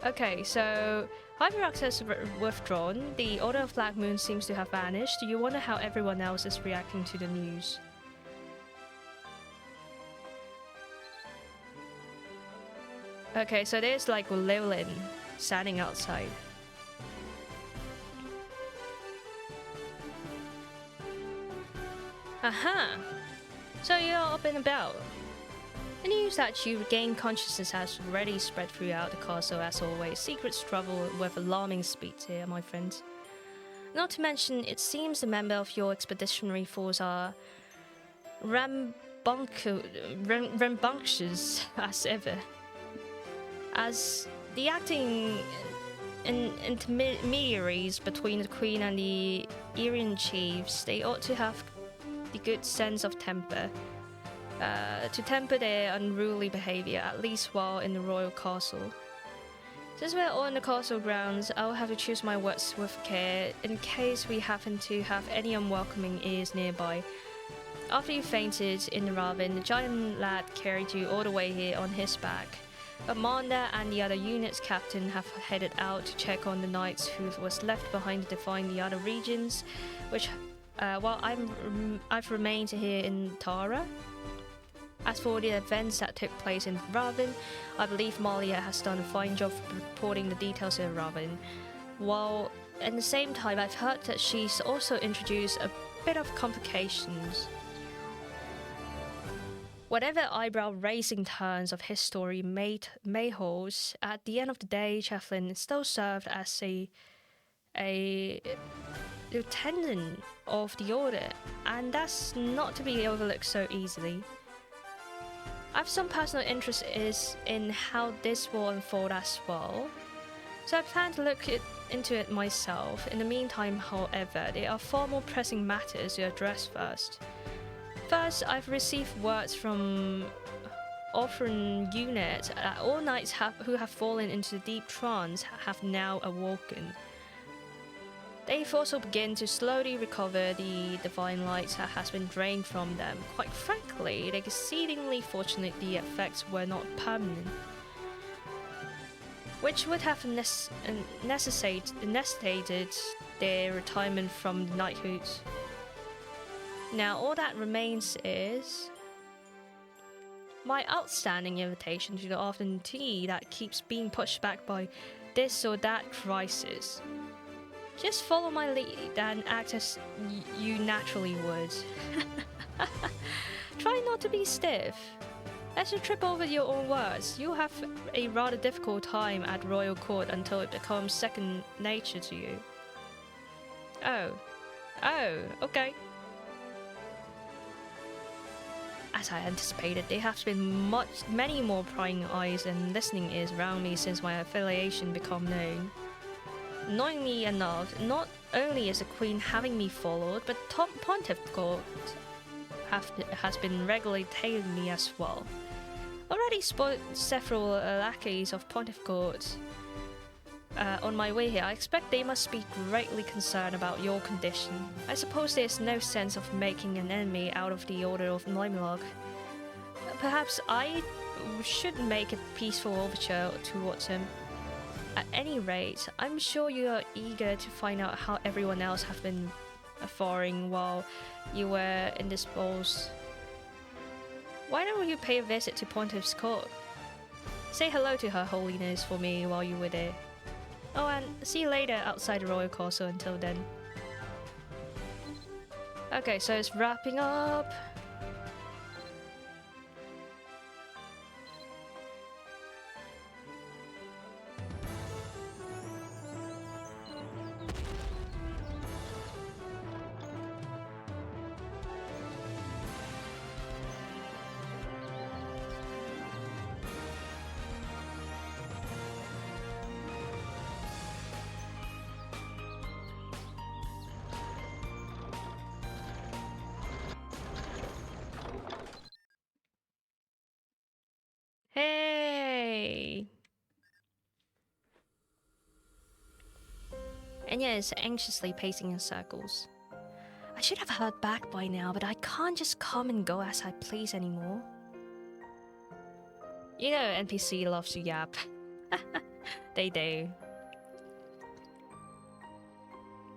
A: Okay, so Hyperax has withdrawn. The Order of Black Moon seems to have vanished. You wonder how everyone else is reacting to the news. Okay, so there's like Llewellyn standing outside. Aha! So you're up and about. The news that you regained consciousness has already spread throughout the castle as always. Secrets travel with alarming speed here, my friend. Not to mention, it seems the members of your expeditionary force are rambunctious as ever. As the acting intermediaries between the Queen and the Irian chiefs, they ought to have the good sense of temper, to temper their unruly behavior, at least while in the royal castle. Since we're all in the castle grounds, I'll have to choose my words with care in case we happen to have any unwelcoming ears nearby. After you fainted in the ravine, the giant lad carried you all the way here on his back. But Manda and the other unit's captain have headed out to check on the knights who was left behind to define the other regions, which, while I've remained here in Tara. As for the events that took place in Ravin, I believe Malia has done a fine job reporting the details in Ravin, while at the same time I've heard that she's also introduced a bit of complications. Whatever eyebrow-raising turns of his story may hold, at the end of the day, Chathlin still served as a lieutenant of the Order, and that's not to be overlooked so easily. I have some personal interest in how this will unfold as well, so I plan to look into it myself. In the meantime, however, there are far more pressing matters to address first. First, I've received words from Orphan Unit that all knights who have fallen into deep trance have now awoken. They've also begun to slowly recover the divine light that has been drained from them. Quite frankly, they're exceedingly fortunate the effects were not permanent, which would have necessitated their retirement from the knighthood. Now, all that remains is my outstanding invitation to the afternoon tea that keeps being pushed back by this or that crisis. Just follow my lead and act as you naturally would. Try not to be stiff. As you trip over your own words, you'll have a rather difficult time at royal court until it becomes second nature to you. Oh, okay. As I anticipated, there have been many more prying eyes and listening ears around me since my affiliation became known. Annoyingly enough, not only is the Queen having me followed, but Pontificate has been regularly tailing me as well. Already spotted several lackeys of Pontificate on my way here. I expect they must be greatly concerned about your condition. I suppose there's no sense of making an enemy out of the Order of Mabinogi. Perhaps I should make a peaceful overture towards him. At any rate, I'm sure you are eager to find out how everyone else have been faring while you were indisposed. Why don't you pay a visit to Pontiff's Court? Say hello to Her Holiness for me while you were there. Oh, and see you later outside the Royal Castle until then. Okay, so it's wrapping up. Hey! Enya is anxiously pacing in circles. I should have heard back by now, but I can't just come and go as I please anymore. You know, NPC loves to yap. They do.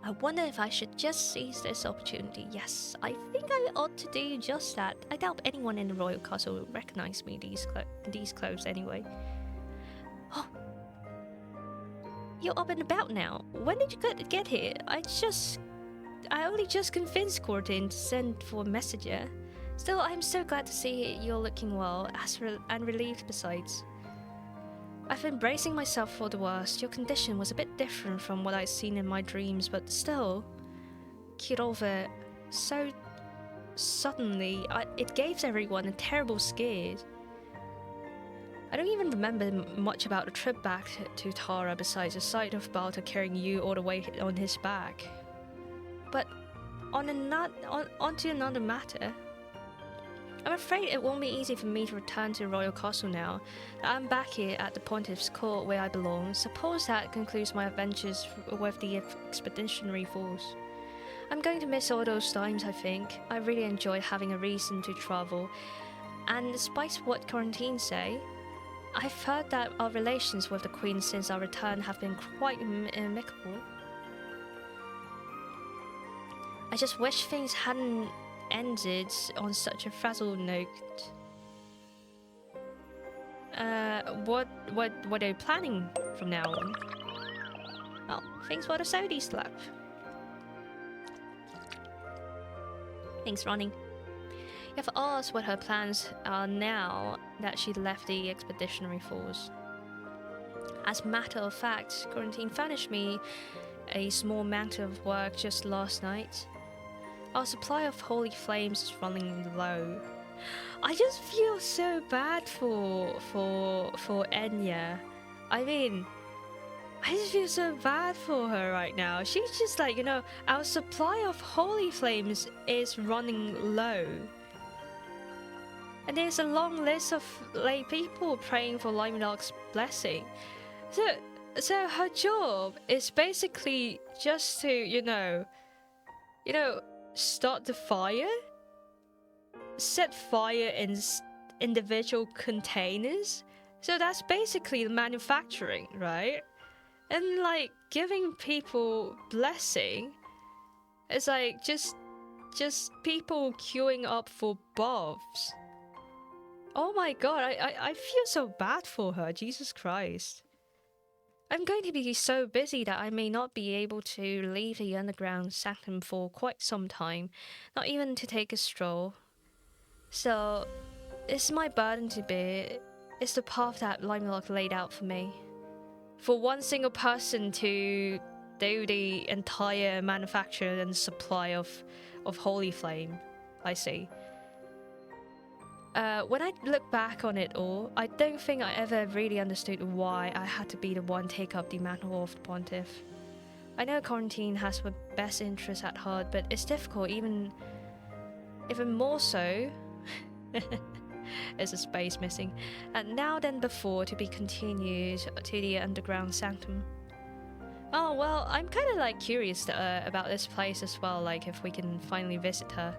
A: I wonder if I should just seize this opportunity. Yes, I think I ought to do just that. I doubt anyone in the royal castle will recognize me these clothes anyway. Oh, you're up and about now. When did you get here? I only just convinced Cortin to send for a messenger. Still, I'm so glad to see you're looking well, and relieved besides. I've been bracing myself for the worst. Your condition was a bit different from what I'd seen in my dreams, but still, Kirova, so suddenly, it gave everyone a terrible scare. I don't even remember much about the trip back to Tara besides the sight of Balta carrying you all the way on his back. But onto another matter. I'm afraid it won't be easy for me to return to Royal Castle now that I'm back here at the Pontiff's Court where I belong. Suppose that concludes my adventures with the expeditionary force. I'm going to miss all those times, I think. I really enjoyed having a reason to travel. And despite what quarantine say, I've heard that our relations with the Queen since our return have been quite amicable. I just wish things hadn't ended on such a frazzled note. What are you planning from now on? Well, thanks for the Saudi slap. Thanks, Ronnie. You have asked what her plans are now that she left the expeditionary force. As a matter of fact, quarantine furnished me a small matter of work just last night. Our supply of holy flames is running low. I just feel so bad for Enya. I mean, I just feel so bad for her right now. She's just like, you know, our supply of holy flames is running low. And there's a long list of lay people praying for Limeloc's blessing. So her job is basically just to, you know, start the fire, set fire in individual containers. So that's basically the manufacturing, right? And like giving people blessing is like just people queuing up for buffs. Oh my god, I feel so bad for her, Jesus Christ. I'm going to be so busy that I may not be able to leave the underground sanctum for quite some time, not even to take a stroll. So, it's my burden to bear. It's the path that Limelock laid out for me. For one single person to do the entire manufacture and supply of Holy Flame, I see. When I look back on it all, I don't think I ever really understood why I had to be the one take up the mantle of the Pontiff. I know quarantine has my best interests at heart, but it's difficult, even more so. There's a space missing. And now than before to be continued to the underground sanctum. Oh well, I'm kind of like curious about this place as well, like if we can finally visit her.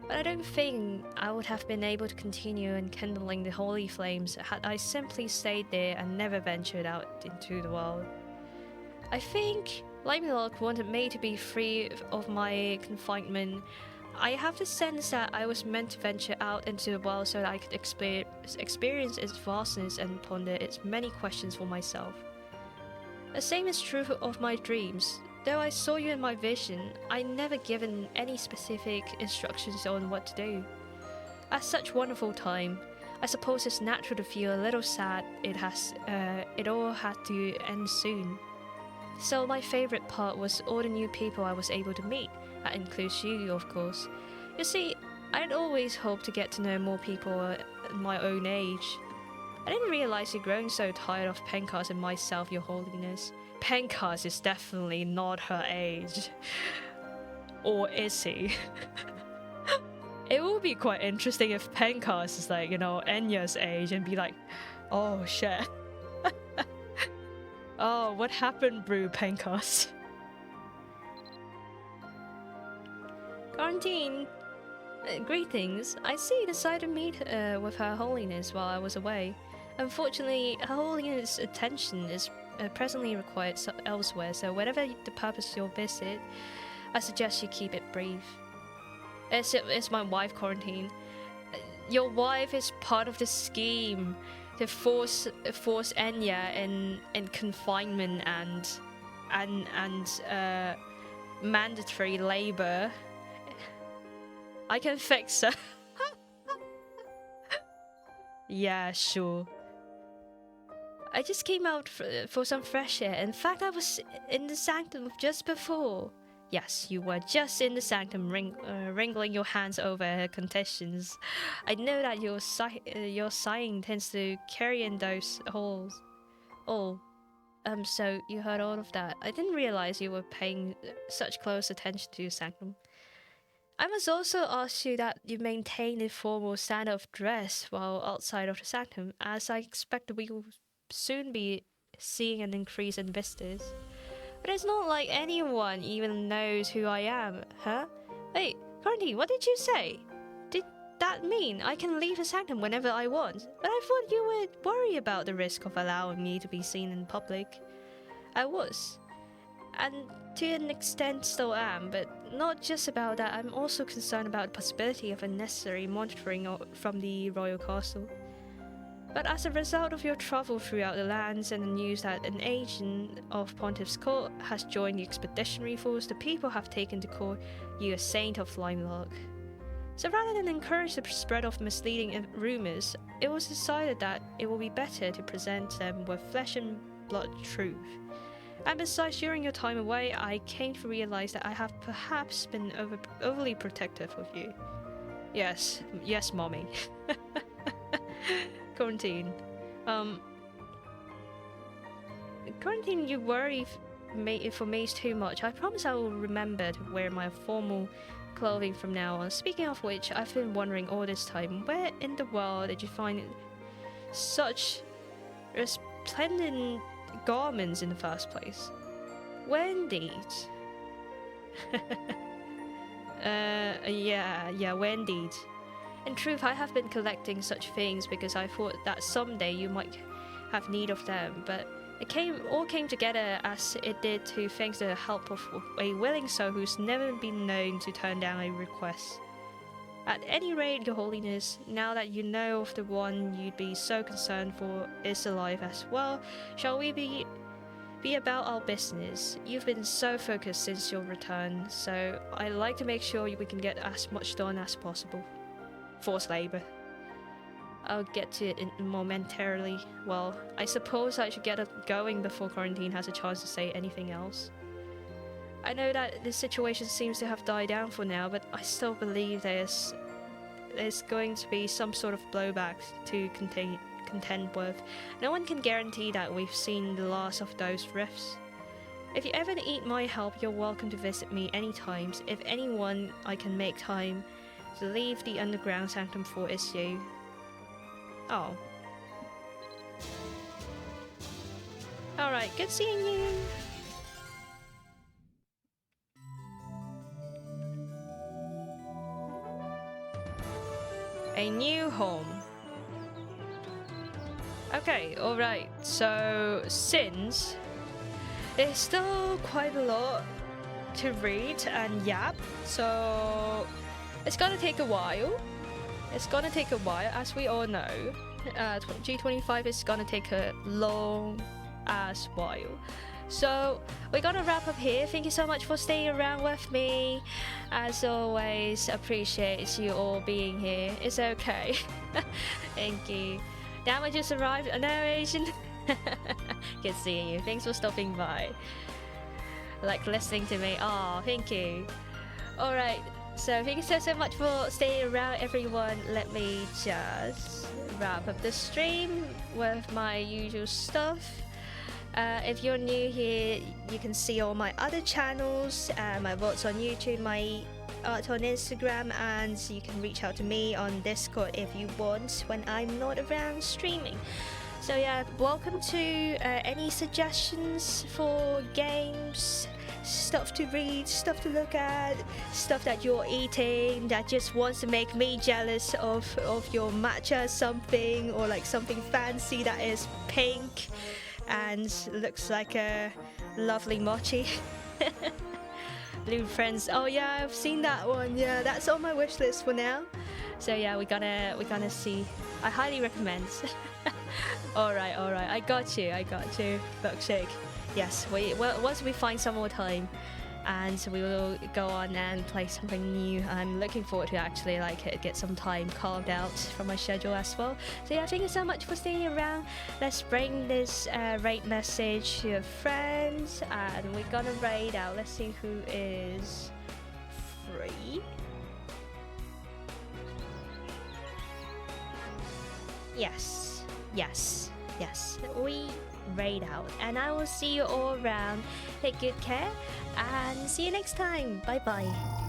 A: But I don't think I would have been able to continue enkindling the holy flames had I simply stayed there and never ventured out into the world. I think Limelock wanted me to be free of my confinement. I have the sense that I was meant to venture out into the world so that I could experience its vastness and ponder its many questions for myself. The same is true of my dreams. Though I saw you in my vision, I never given any specific instructions on what to do. At such wonderful time, I suppose it's natural to feel a little sad it all had to end soon. So my favourite part was all the new people I was able to meet. That includes you, of course. You see, I'd always hoped to get to know more people my own age. I didn't realise you're growing so tired of Penkas and myself, Your Holiness. Penkas is definitely not her age. Or is he? It would be quite interesting if Penkas is like, you know, Enya's age and be like, oh shit. Oh, what happened, Brew Penkas? Quarantine. Greetings. I see you decided to meet with Her Holiness while I was away. Unfortunately, Her Holiness' attention is presently required elsewhere, so whatever the purpose of your visit, I suggest you keep it brief. It's my wife, Quarantine. Your wife is part of the scheme to force Enya in confinement and mandatory labor. I can fix her. Yeah, sure. I just came out for some fresh air. In fact, I was in the sanctum just before. Yes, you were just in the sanctum wringing your hands over conditions. I know that your sighing tends to carry in those holes. Oh, so you heard all of that. I didn't realize you were paying such close attention to your sanctum. I must also ask you that you maintain a formal standard of dress while outside of the sanctum, as I expect we will soon be seeing an increase in visitors. But it's not like anyone even knows who I am, huh? Wait, Courtney, what did you say? Did that mean I can leave the sanctum whenever I want? But I thought you would worry about the risk of allowing me to be seen in public. I was. And to an extent still am, but not just about that, I'm also concerned about the possibility of unnecessary monitoring from the royal castle. But as a result of your travel throughout the lands and the news that an agent of Pontiff's court has joined the expeditionary force, the people have taken to call you a saint of Limelock. So rather than encourage the spread of misleading rumours, it was decided that it will be better to present them with flesh and blood truth. And besides, during your time away, I came to realize that I have perhaps been overly protective of you. Yes, mommy. Quarantine. Quarantine, you worry for me too much. I promise I will remember to wear my formal clothing from now on. Speaking of which, I've been wondering all this time, where in the world did you find such resplendent garments in the first place? Where indeed? Yeah, where indeed? In truth, I have been collecting such things because I thought that someday you might have need of them, but it all came together as it did to thanks to the help of a willing soul who's never been known to turn down a request. At any rate, Your Holiness, now that you know of the one you'd be so concerned for is alive as well, shall we be about our business? You've been so focused since your return, so I'd like to make sure we can get as much done as possible. Forced labor. I'll get to it momentarily. Well, I suppose I should get it going before Quarantine has a chance to say anything else. I know that the situation seems to have died down for now, but I still believe there's going to be some sort of blowback to contend with. No one can guarantee that we've seen the last of those rifts. If you ever need my help, you're welcome to visit me anytime. If anyone I can make time to leave the underground sanctum for is you. Oh. Alright, good seeing you! A new home. Okay, alright, so since there's still quite a lot to read and yap, so it's gonna take a while. As we all know. G25 is gonna take a long ass while. So we're gonna wrap up here. Thank you so much for staying around with me. As always, appreciate you all being here. It's okay. Thank you. Damn, I just arrived. No, Asian. Good seeing you. Thanks for stopping by. Like listening to me. Oh, thank you. Alright. So thank you so much for staying around, everyone. Let me just wrap up the stream with my usual stuff. If you're new here, you can see all my other channels, my VODs on YouTube, my art on Instagram, and you can reach out to me on Discord if you want when I'm not around streaming. So yeah, welcome to any suggestions for games, stuff to read, stuff to look at, stuff that you're eating that just wants to make me jealous of your matcha something, or like something fancy that is pink and looks like a lovely mochi. Blue Friends. Oh yeah, I've seen that one. Yeah, that's on my wish list for now. So yeah, we're gonna see. I highly recommend. Alright, I got you. Milkshake. Yes, once we find some more time, and so we will go on and play something new. I'm looking forward to actually like get some time carved out from my schedule as well. So yeah, thank you so much for staying around. Let's bring this raid message to your friends, and we're gonna raid out. Let's see who is free. Yes, yes, yes. We raid out, and I will see you all around. Take good care and see you next time. Bye bye.